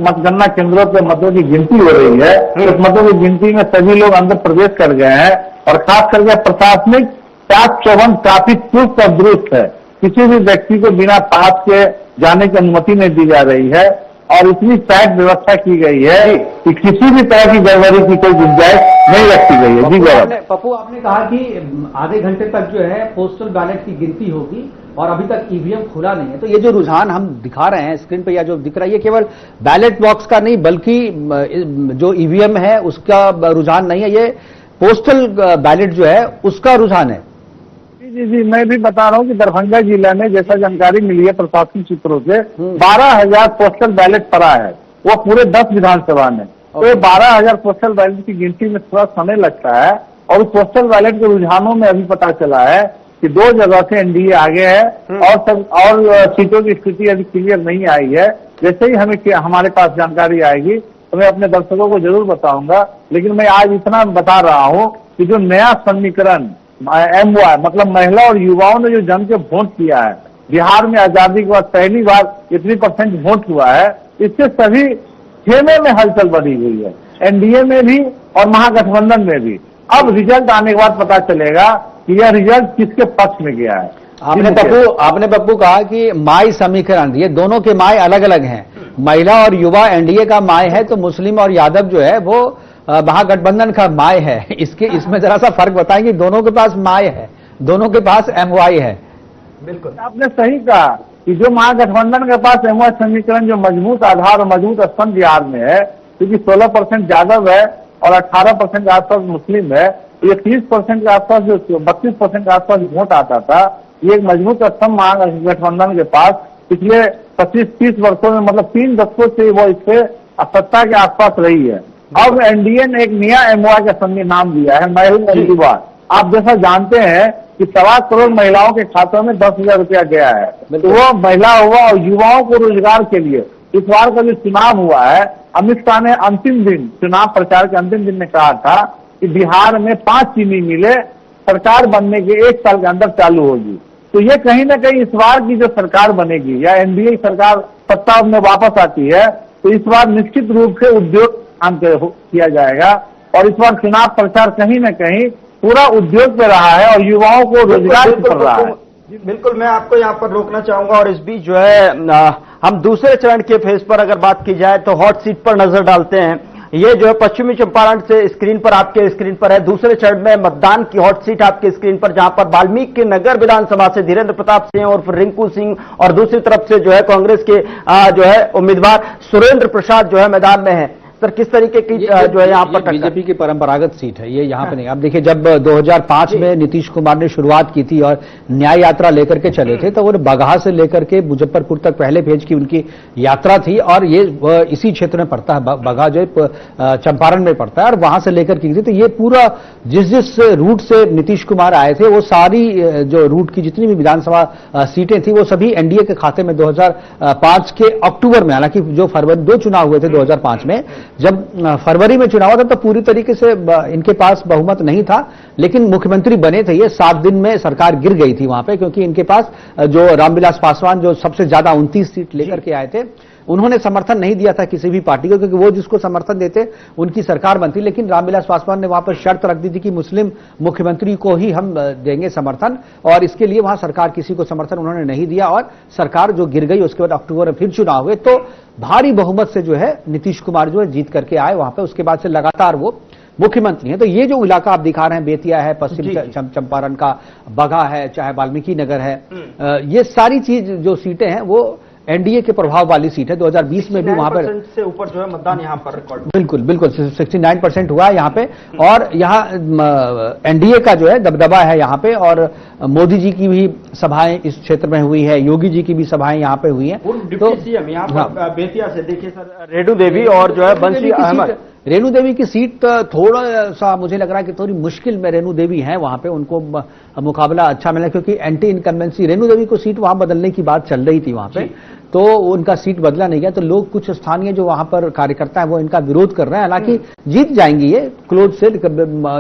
मतगणना केंद्रों पे मतों की गिनती हो रही है, उस मतों की गिनती में सभी लोग अंदर प्रवेश कर गए हैं। और खास करके प्रशासनिक प्रबंधन काफी चुस्त और दुरुस्त है। किसी भी व्यक्ति को बिना पास के जाने की अनुमति नहीं दी जा रही है और इतनी टाइट व्यवस्था की गई है कि किसी भी तरह की गड़बड़ी की कोई गुंजाइश नहीं रखी गई है। जी गौरव। पप्पू, आपने कहा कि आधे घंटे तक जो है पोस्टल बैलेट की गिनती होगी और अभी तक ईवीएम खुला नहीं है। तो ये जो रुझान हम दिखा रहे हैं स्क्रीन पर या जो दिख रहा है, ये केवल बैलेट बॉक्स का नहीं बल्कि जो ईवीएम है उसका रुझान नहीं है, ये पोस्टल बैलेट जो है उसका रुझान है। जी, मैं भी बता रहा हूँ कि दरभंगा जिला में जैसा जानकारी मिली है प्रशासनिक सूत्रों से 12,000 पोस्टल बैलेट पड़ा है, वो पूरे 10 विधानसभा में। तो 12,000 पोस्टल बैलेट की गिनती में थोड़ा समय लगता है और उस पोस्टल बैलेट के रुझानों में अभी पता चला है कि 2 जगह से एनडीए आगे है और सीटों की स्थिति अभी क्लियर नहीं आई है। जैसे ही हमारे पास जानकारी आएगी तो मैं अपने दर्शकों को जरूर बताऊंगा। लेकिन मैं आज इतना बता रहा हूँ कि जो नया समीकरण MY मतलब महिला और युवाओं ने जो जम के वोट किया है, बिहार में आजादी के बाद पहली बार इतनी % वोट हुआ है, इससे सभी खेमे में हलचल बढ़ी हुई है, एनडीए में भी और महागठबंधन में भी। अब रिजल्ट आने के बाद पता चलेगा कि यह रिजल्ट किसके पक्ष में गया है। आपने पप्पू कहा कि माई समीकरण, ये दोनों के माई अलग अलग हैं। महिला और युवा एनडीए का माई है तो मुस्लिम और यादव जो है वो महागठबंधन का माय है। इसमें जरा सा फर्क बताएं कि दोनों के पास माय है, दोनों के पास MY है। बिल्कुल आपने सही कहा कि जो महागठबंधन के पास एमओएस समीकरण जो मजबूत आधार और मजबूत स्तंभ बिहार में है, क्योंकि 16% यादव है और 18% के आसपास मुस्लिम है, ये 30% के आसपास जो 32% के आसपास वोट आता था, ये एक मजबूत स्तंभ महागठबंधन के पास पिछले 25-30 वर्षों में, मतलब 3 दशकों से वो इससे सत्ता के आसपास रही है। अब एनडीए ने एक नया एमओआई का संधि नाम दिया है, मैं हूं युवा। आप जैसा जानते हैं कि 1.25 करोड़ महिलाओं के खातों में 10,000 रुपया गया है, तो वो महिला हुआ और युवाओं को रोजगार के लिए इस बार का जो चुनाव हुआ है, अमित शाह ने अंतिम दिन, चुनाव प्रचार के अंतिम दिन में कहा था कि बिहार में 5 चीनी मिले सरकार बनने के 1 साल के अंदर चालू होगी। तो ये कहीं ना कहीं इस बार की जो सरकार बनेगी या एनडीए सरकार सत्ता में वापस आती है, तो इस बार निश्चित रूप से उद्योग काम किया जाएगा। और इस बार चुनाव प्रचार कहीं ना कहीं पूरा उद्योग पे रहा है और युवाओं को रोजगार कर रहा है। बिल्कुल, मैं आपको यहाँ पर रोकना चाहूंगा और इस बीच जो है हम दूसरे चरण के फेज पर अगर बात की जाए तो हॉट सीट पर नजर डालते हैं। ये जो है पश्चिमी चंपारण से स्क्रीन पर, आपके स्क्रीन पर है। दूसरे चरण में मतदान की हॉट सीट आपके स्क्रीन पर, जहां पर वाल्मीकि नगर विधानसभा से धीरेन्द्र प्रताप सिंह और फिर रिंकू सिंह, और दूसरी तरफ से जो है कांग्रेस के जो है उम्मीदवार सुरेंद्र प्रसाद जो है मैदान में है। सर, किस तरीके की जो है यहाँ पर बीजेपी की परंपरागत सीट है ये, यहाँ पे नहीं। आप देखिए, जब 2005 में नीतीश कुमार ने शुरुआत की थी और न्याय यात्रा लेकर के चले थे, तो वो बगहा से लेकर के मुजफ्फरपुर तक पहले फेज की उनकी यात्रा थी, और ये इसी क्षेत्र में पड़ता है, बगहा जो चंपारण में पड़ता है, और वहां से लेकर की थी। तो ये पूरा जिस रूट से नीतीश कुमार आए थे, वो सारी जो रूट की जितनी भी विधानसभा सीटें थी, वो सभी एनडीए के खाते में 2005 के अक्टूबर में, हालांकि जो फरवरी 2 चुनाव हुए थे 2005 में, जब फरवरी में चुनाव था तो पूरी तरीके से इनके पास बहुमत नहीं था, लेकिन मुख्यमंत्री बने थे ये। 7 दिन में सरकार गिर गई थी वहां पे, क्योंकि इनके पास जो रामविलास पासवान जो सबसे ज्यादा 29 सीट लेकर के आए थे, उन्होंने समर्थन नहीं दिया था किसी भी पार्टी को, क्योंकि वो जिसको समर्थन देते उनकी सरकार बनती। लेकिन रामविलास पासवान ने वहां पर शर्त रख दी थी कि मुस्लिम मुख्यमंत्री को ही हम देंगे समर्थन, और इसके लिए वहां सरकार किसी को समर्थन उन्होंने नहीं दिया और सरकार जो गिर गई। उसके बाद अक्टूबर में फिर चुनाव हुए, तो भारी बहुमत से जो है नीतीश कुमार जो है जीत करके आए वहां पर। उसके बाद से लगातार वो मुख्यमंत्री है। तो ये जो इलाका आप दिखा रहे हैं, बेतिया है, पश्चिम चंपारण का बगहा है, चाहे वाल्मीकि नगर है, ये सारी चीज जो सीटें हैं वो एनडीए के प्रभाव वाली सीट है। 2020 में भी वहां पर से ऊपर जो है मतदान यहाँ पर रिकॉर्ड, बिल्कुल 69% हुआ है यहाँ पे। और यहाँ एनडीए का जो है दबदबा है यहाँ पे, और मोदी जी की भी सभाएं इस क्षेत्र में हुई है, योगी जी की भी सभाएं यहाँ पे हुई हैं। तो सीएम यहाँ पर बेतिया से देखिए सर, रेणु देवी और जो है बंसी अहमद। रेणु देवी की सीट थोड़ा सा मुझे लग रहा है कि थोड़ी मुश्किल में रेणु देवी हैं वहां पे, उनको मुकाबला अच्छा मिला, क्योंकि एंटी इनकम्बेंसी रेणु देवी को सीट वहां बदलने की बात चल रही थी वहां पे, तो उनका सीट बदला नहीं गया। तो लोग, कुछ स्थानीय जो वहां पर कार्यकर्ता है वो इनका विरोध कर रहे हैं। हालांकि जीत जाएंगी ये क्लोज से,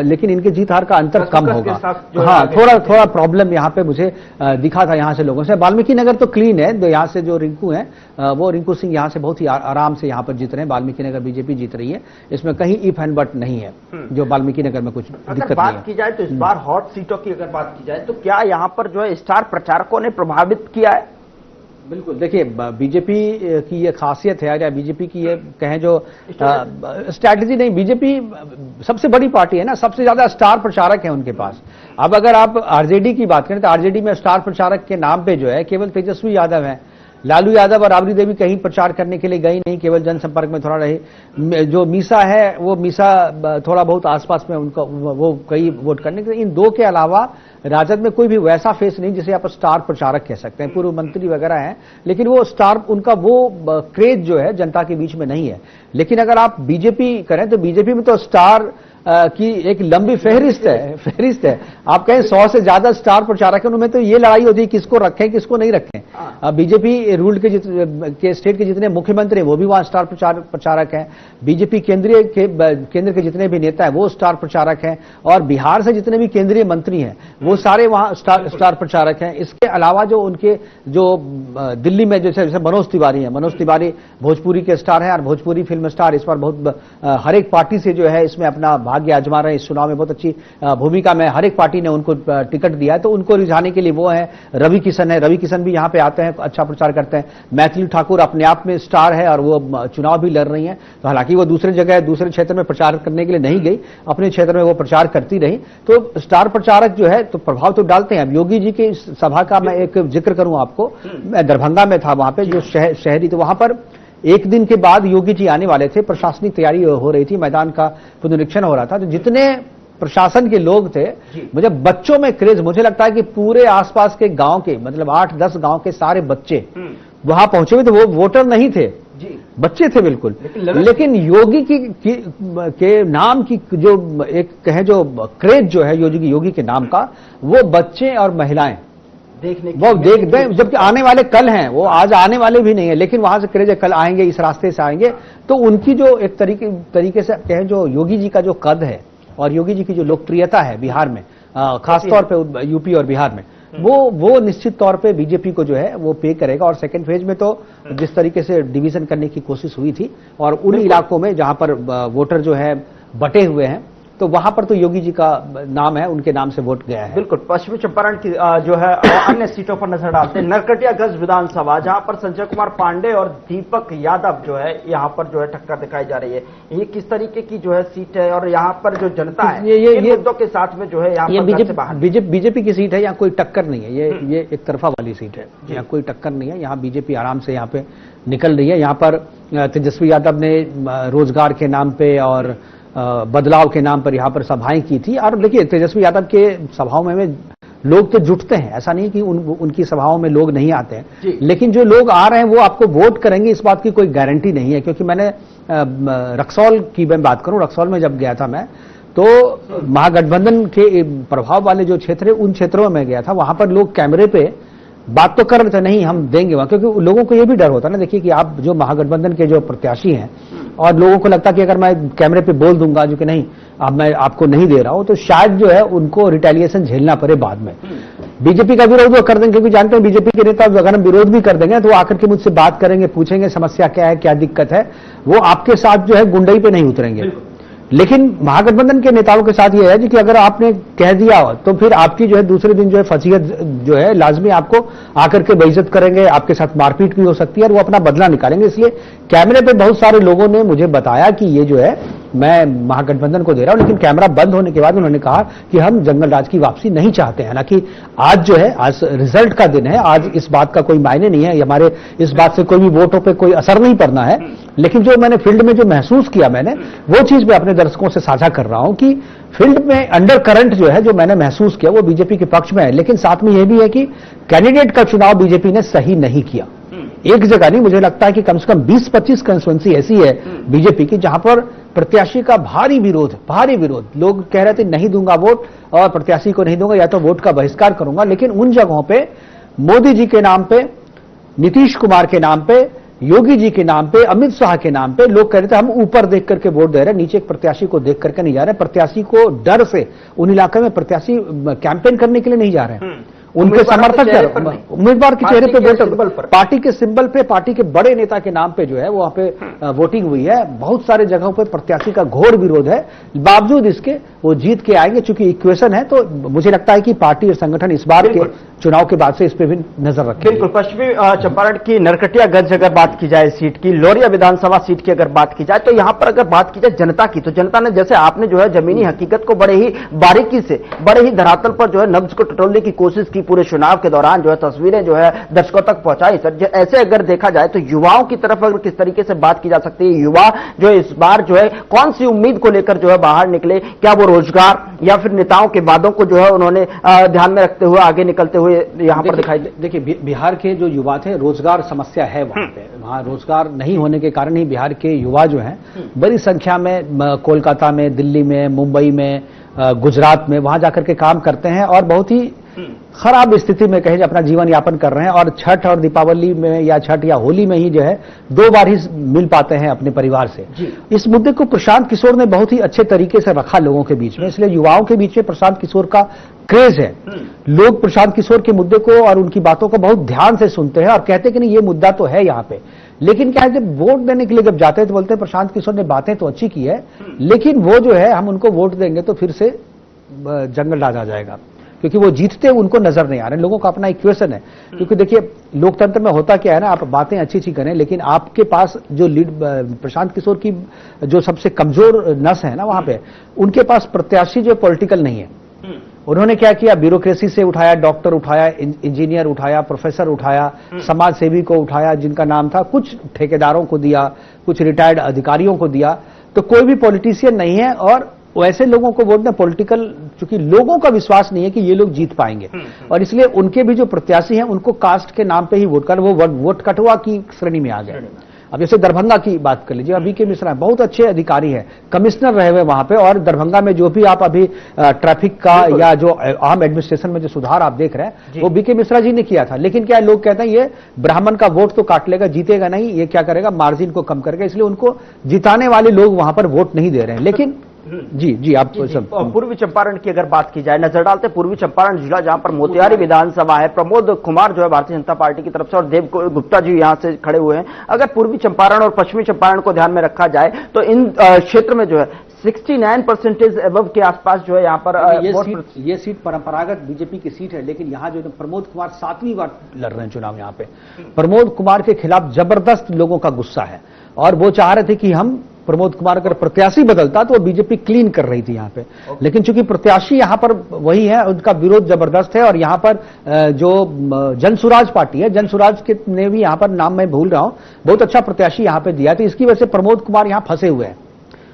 लेकिन इनके जीत हार का अंतर कम होगा। हाँ, थोड़ा प्रॉब्लम यहाँ पे मुझे दिखा था यहाँ से लोगों से। वाल्मीकि नगर तो क्लीन है, यहाँ से जो रिंकू है वो रिंकू सिंह यहाँ से बहुत ही आराम से यहाँ पर जीत रहे हैं। वाल्मीकि नगर बीजेपी जीत रही है, इसमें कहीं इफ एंड बट नहीं है जो वाल्मीकि नगर में कुछ दिक्कत नहीं है। बात की जाए तो इस बार हॉट सीटों की अगर बात की जाए तो क्या यहाँ पर जो है स्टार प्रचारकों ने प्रभावित किया है? बिल्कुल, देखिए बीजेपी की ये खासियत है, या बीजेपी की ये कहें जो स्ट्रैटेजी नहीं, बीजेपी सबसे बड़ी पार्टी है ना, सबसे ज्यादा स्टार प्रचारक है उनके पास। अब अगर आप आरजेडी की बात करें तो आरजेडी में स्टार प्रचारक के नाम पे जो है केवल तेजस्वी यादव है। लालू यादव और राबड़ी देवी कहीं प्रचार करने के लिए गई नहीं, केवल जनसंपर्क में थोड़ा रही। जो मीसा है वो मीसा थोड़ा बहुत आसपास में उनका वो कई वोट करने के। इन दो के अलावा राजद में कोई भी वैसा फेस नहीं जिसे आप स्टार प्रचारक कह सकते हैं। पूर्व मंत्री वगैरह हैं, लेकिन वो स्टार, उनका वो क्रेज जो है जनता के बीच में नहीं है। लेकिन अगर आप बीजेपी करें तो बीजेपी में तो स्टार की एक लंबी फहरिस्त है। आप कहें 100 से ज्यादा स्टार प्रचारक है, उनमें तो ये लड़ाई होती है किसको रखें किसको नहीं रखें। बीजेपी रूल के स्टेट के जितने मुख्यमंत्री हैं वो भी वहां स्टार प्रचारक हैं। बीजेपी केंद्र के जितने भी नेता हैं वो स्टार प्रचारक हैं, और बिहार से जितने भी केंद्रीय मंत्री हैं वो सारे वहां स्टार प्रचारक हैं। इसके अलावा जो उनके जो दिल्ली में जैसे मनोज तिवारी हैं, मनोज तिवारी भोजपुरी के स्टार हैं, और भोजपुरी फिल्म स्टार इस बार बहुत हर एक पार्टी से जो है इसमें अपना भाग्य आजमा रहे हैं इस चुनाव में, बहुत अच्छी भूमिका में, हर एक पार्टी ने उनको टिकट दिया है, तो उनको रिझाने के लिए वो है रवि किशन है। रवि किशन भी यहाँ पे आते हैं, अच्छा प्रचार करते हैं। मैथिली ठाकुर अपने आप में स्टार है और वो चुनाव भी लड़ रही हैं, तो हालांकि वो दूसरे जगह दूसरे क्षेत्र में प्रचार करने के लिए नहीं गई, अपने क्षेत्र में वो प्रचार करती रही, तो स्टार प्रचारक जो है तो प्रभाव तो डालते हैं। अब योगी जी की सभा का मैं एक जिक्र करूं आपको, मैं दरभंगा में था, वहां पे जो शहरी, तो वहां पर एक दिन के बाद योगी जी आने वाले थे, प्रशासनिक तैयारी हो रही थी, मैदान का पुनरीक्षण हो रहा था, तो जितने प्रशासन के लोग थे, मुझे बच्चों में क्रेज, मुझे लगता है कि पूरे आसपास के गांव के, मतलब 8-10 गांव के सारे बच्चे वहां पहुंचे हुए थे। वो वोटर नहीं थे जी, बच्चे थे बिल्कुल, लेकिन योगी के नाम की जो एक कहे जो क्रेज जो है योगी के नाम का, वो बच्चे और महिलाएं देखने वो देख दें, जबकि आने वाले कल हैं, वो आज आने वाले भी नहीं है, लेकिन वहां से क्रेज कल आएंगे, इस रास्ते से आएंगे, तो उनकी जो एक तरीके से कहें जो योगी जी का जो कद है और योगी जी की जो लोकप्रियता है बिहार में, खासतौर पे यूपी और बिहार में, वो निश्चित तौर पे बीजेपी को जो है वो पे करेगा। और सेकंड फेज में तो जिस तरीके से डिवीजन करने की कोशिश हुई थी और उन इलाकों में जहां पर वोटर जो है बटे हुए हैं, तो वहां पर तो योगी जी का नाम है, उनके नाम से वोट गया है। बिल्कुल। पश्चिमी चंपारण की जो है अन्य सीटों पर नजर डालते हैं। नरकटियागंज विधानसभा, जहां पर संजय कुमार पांडे और दीपक यादव जो है यहाँ पर जो है टक्कर दिखाई जा रही है, ये किस तरीके की जो है सीट है और यहाँ पर जो जनता है ये मुद्दों के साथ में जो है यहाँ पर बीजेपी की सीट है, यहाँ कोई टक्कर नहीं है, ये एक तरफा वाली सीट है, यहाँ कोई टक्कर नहीं है, यहाँ बीजेपी आराम से यहाँ पे निकल रही है। यहाँ पर तेजस्वी यादव ने रोजगार के नाम पे और बदलाव के नाम पर यहाँ पर सभाएं की थी। और देखिए तेजस्वी यादव के सभाओं में लोग तो जुटते हैं, ऐसा नहीं कि उनकी सभाओं में लोग नहीं आते हैं, लेकिन जो लोग आ रहे हैं वो आपको वोट करेंगे इस बात की कोई गारंटी नहीं है। क्योंकि मैंने रक्सौल की मैं बात करूं, रक्सौल में जब गया था मैं, तो महागठबंधन के प्रभाव वाले जो क्षेत्र है उन क्षेत्रों में गया था, वहां पर लोग कैमरे पे बात तो कर रहे थे, नहीं हम देंगे वहां, क्योंकि लोगों को यह भी डर होता है ना, देखिए कि आप जो महागठबंधन के जो प्रत्याशी हैं और लोगों को लगता कि अगर मैं कैमरे पे बोल दूंगा जो कि नहीं अब मैं आपको नहीं दे रहा हूं, तो शायद जो है उनको रिटेलिएशन झेलना पड़े बाद में। बीजेपी का विरोध वो कर देंगे, क्योंकि जानते हैं बीजेपी के नेता अगर हम विरोध भी कर देंगे तो आकर के मुझसे बात करेंगे, पूछेंगे समस्या क्या है, क्या दिक्कत है, वो आपके साथ जो है गुंडई पे नहीं उतरेंगे। लेकिन महागठबंधन के नेताओं के साथ यह है कि अगर आपने कह दिया तो फिर आपकी जो है दूसरे दिन जो है फसीहत जो है लाजमी आपको आकर के बेइज्जत करेंगे, आपके साथ मारपीट भी हो सकती है और वो अपना बदला निकालेंगे। इसलिए कैमरे पे बहुत सारे लोगों ने मुझे बताया कि ये जो है मैं महागठबंधन को दे रहा हूं, लेकिन कैमरा बंद होने के बाद उन्होंने कहा कि हम जंगल राज की वापसी नहीं चाहते हैं। हालांकि आज जो है, आज रिजल्ट का दिन है, आज इस बात का कोई मायने नहीं है, हमारे इस बात से कोई भी वोटों पे कोई असर नहीं पड़ना है, लेकिन जो मैंने फील्ड में जो महसूस किया मैंने वो चीज मैं अपने दर्शकों से साझा कर रहा हूं कि फील्ड में अंडर करंट जो है जो मैंने महसूस किया वो बीजेपी के पक्ष में है। लेकिन साथ में यह भी है कि कैंडिडेट का चुनाव बीजेपी ने सही नहीं किया, एक जगह नहीं, मुझे लगता है कि कम से कम 20-25 कंस्टिट्यूएंसी ऐसी है बीजेपी की जहां पर प्रत्याशी का भारी विरोध, लोग कह रहे थे नहीं दूंगा वोट और प्रत्याशी को नहीं दूंगा या तो वोट का बहिष्कार करूंगा। लेकिन उन जगहों पे मोदी जी के नाम पे, नीतीश कुमार के नाम पे, योगी जी के नाम पे, अमित शाह के नाम पे लोग कह रहे थे हम ऊपर देख करके वोट दे रहे हैं, नीचे एक प्रत्याशी को देख करके नहीं जा रहे, प्रत्याशी को डर से उन इलाके में प्रत्याशी कैंपेन करने के लिए नहीं जा रहे हैं, उनके समर्थक उम्मीदवार के चेहरे पे वोट, पार्टी के सिंबल पे, पार्टी के बड़े नेता के नाम पे जो है वहां पे वोटिंग हुई है। बहुत सारे जगहों पे प्रत्याशी का घोर विरोध है, बावजूद इसके वो जीत के आएंगे। चूंकि इक्वेशन है तो मुझे लगता है कि पार्टी और संगठन इस बार के चुनाव के बाद से इस पे भी नजर रखें। बिल्कुल। पश्चिमी चंपारण की नरकटियागंज अगर बात की जाए सीट की, लौरिया विधानसभा सीट की अगर बात की जाए, तो यहां पर अगर बात की जाए जनता की, तो जनता ने जैसे आपने जो है जमीनी हकीकत को बड़े ही बारीकी से, बड़े ही धरातल पर जो है नब्ज को टटोलने की कोशिश की, पूरे चुनाव के दौरान जो है तस्वीरें जो है दर्शकों तक पहुंचाई। सर ऐसे अगर देखा जाए तो युवाओं की तरफ अगर किस तरीके से बात की जा सकती है, युवा जो है इस बार जो है कौन सी उम्मीद को लेकर जो है बाहर निकले, क्या वो रोजगार या फिर नेताओं के वादों को जो है उन्होंने ध्यान में रखते हुए आगे निकलते हुए यहां पर दिखाई दे? देखिए बिहार के जो युवा थे, रोजगार समस्या है वहां पे, वहां रोजगार नहीं होने के कारण ही बिहार के युवा जो हैं बड़ी संख्या में कोलकाता में, दिल्ली में, मुंबई में, गुजरात में वहां जाकर के काम करते हैं और बहुत ही खराब स्थिति में कहे अपना जीवन यापन कर रहे हैं। और छठ और दीपावली में या छठ या होली में ही जो है 2 बार ही मिल पाते हैं अपने परिवार से। इस मुद्दे को प्रशांत किशोर ने बहुत ही अच्छे तरीके से रखा लोगों के बीच में, इसलिए युवाओं के बीच में प्रशांत किशोर का क्रेज है। लोग प्रशांत किशोर के मुद्दे को और उनकी बातों को बहुत ध्यान से सुनते हैं और कहते हैं कि नहीं ये मुद्दा तो है यहाँ पे, लेकिन क्या है जब वोट देने के लिए जब जाते हैं तो बोलते हैं प्रशांत किशोर ने बातें तो अच्छी की है, लेकिन वो जो है हम उनको वोट देंगे तो फिर से जंगल राज आ जाएगा, क्योंकि वो जीतते उनको नजर नहीं आ रहे। लोगों का अपना एक क्वेश्चन है, क्योंकि देखिए लोकतंत्र में होता क्या है ना, आप बातें अच्छी अच्छी करें लेकिन आपके पास जो लीड प्रशांत किशोर की जो सबसे कमजोर नस है ना वहां पे, उनके पास प्रत्याशी जो पॉलिटिकल नहीं है। उन्होंने क्या किया, ब्यूरोक्रेसी से उठाया, डॉक्टर उठाया, इंजीनियर उठाया, प्रोफेसर उठाया, समाज सेवी को उठाया जिनका नाम था, कुछ ठेकेदारों को दिया, कुछ रिटायर्ड अधिकारियों को दिया, तो कोई भी पॉलिटिशियन नहीं है। और वैसे लोगों को वोट दें पॉलिटिकल, चूंकि लोगों का विश्वास नहीं है कि ये लोग जीत पाएंगे और इसलिए उनके भी जो प्रत्याशी हैं उनको कास्ट के नाम पे ही वोट कर, वो वोट कटुआ की श्रेणी में आ गए। अब जैसे दरभंगा की बात कर लीजिए, बीके मिश्रा बहुत अच्छे अधिकारी हैं, कमिश्नर रहे हुए वहां पे, और दरभंगा में जो भी आप अभी ट्रैफिक का या जो आम एडमिनिस्ट्रेशन में जो सुधार आप देख रहे हैं वो बीके मिश्रा जी ने किया था। लेकिन क्या लोग कहते हैं ये ब्राह्मण का वोट तो काट लेगा, जीतेगा नहीं, ये क्या करेगा मार्जिन को कम करेगा, इसलिए उनको जिताने वाले लोग वहां पर वोट नहीं दे रहे हैं। लेकिन जी आप सब पूर्वी चंपारण की अगर बात की जाए, नजर डालते पूर्वी चंपारण जिला जहां पर मोतिहारी विधानसभा है, प्रमोद कुमार जो है भारतीय जनता पार्टी की तरफ से और देव गुप्ता जी यहां से खड़े हुए हैं। अगर पूर्वी चंपारण और पश्चिमी चंपारण को ध्यान में रखा जाए तो इन क्षेत्र में जो है 69% एबव के आसपास जो है यहाँ पर ये सीट परंपरागत बीजेपी की सीट है, लेकिन यहाँ जो प्रमोद कुमार 7वीं बार लड़ रहे हैं चुनाव। यहाँ पे प्रमोद कुमार के खिलाफ जबरदस्त लोगों का गुस्सा है और वो चाह रहे थे कि हम प्रमोद कुमार अगर प्रत्याशी बदलता तो वो बीजेपी क्लीन कर रही थी यहाँ पे, लेकिन चूंकि प्रत्याशी यहाँ पर वही है, उनका विरोध जबरदस्त है। और यहाँ पर जो जनसुराज पार्टी है, जनसुराज के ने भी यहाँ पर नाम मैं भूल रहा हूं, बहुत अच्छा प्रत्याशी यहाँ पे दिया, तो इसकी वजह से प्रमोद कुमार यहाँ फंसे हुए हैं।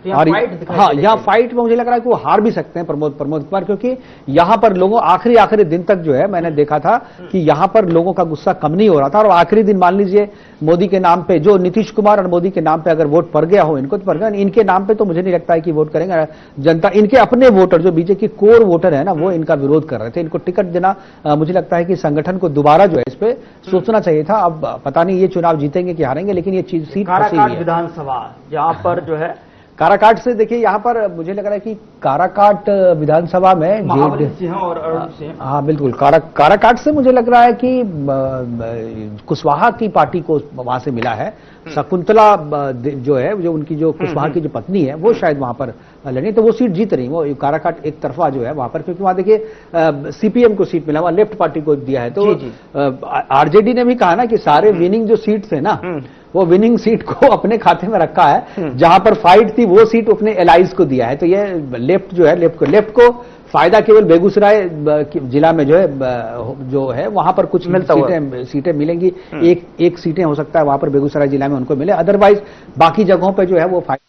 और हाँ, यहाँ फाइट में मुझे लग रहा है कि वो हार भी सकते हैं प्रमोद कुमार, क्योंकि यहाँ पर लोगों आखिरी दिन तक जो है मैंने देखा था कि यहाँ पर लोगों का गुस्सा कम नहीं हो रहा था। और आखिरी दिन मान लीजिए मोदी के नाम पे, जो नीतीश कुमार और मोदी के नाम पे अगर वोट पड़ गया हो इनको, तो पड़ गया, इनके नाम पे तो मुझे नहीं लगता है कि वोट करेंगे जनता। इनके अपने वोटर जो बीजेपी के कोर वोटर है ना, वो इनका विरोध कर रहे थे, इनको टिकट देना मुझे लगता है कि संगठन को दोबारा जो है इस पे सोचना चाहिए था। अब पता नहीं ये चुनाव जीतेंगे कि हारेंगे, लेकिन ये चीज सीट विधानसभा जहां पर जो है काराकाट से देखिए, यहाँ पर मुझे लग रहा है कि काराकाट विधानसभा में हाँ बिल्कुल, काराकाट से मुझे लग रहा है कि कुशवाहा की पार्टी को वहां से मिला है। शकुंतला जो है, जो उनकी जो कुशवाहा की जो पत्नी है, वो शायद वहां पर लड़ी, तो वो सीट जीत रही। वो काराकाट एक तरफा जो है वहां पर, क्योंकि वहां देखिए सीपीएम को सीट मिला, वहां लेफ्ट पार्टी को दिया है। तो आरजेडी ने भी कहा ना कि सारे विनिंग जो सीट्स है ना, वो विनिंग सीट को अपने खाते में रखा है, जहां पर फाइट थी वो सीट अपने एलाइज को दिया है। तो ये लेफ्ट जो है, लेफ्ट को फायदा केवल बेगूसराय जिला में जो है वहां पर कुछ सीटें मिलेंगी, एक सीटें हो सकता है वहां पर बेगूसराय जिला में उनको मिले, अदरवाइज बाकी जगहों पर जो है वो फायदा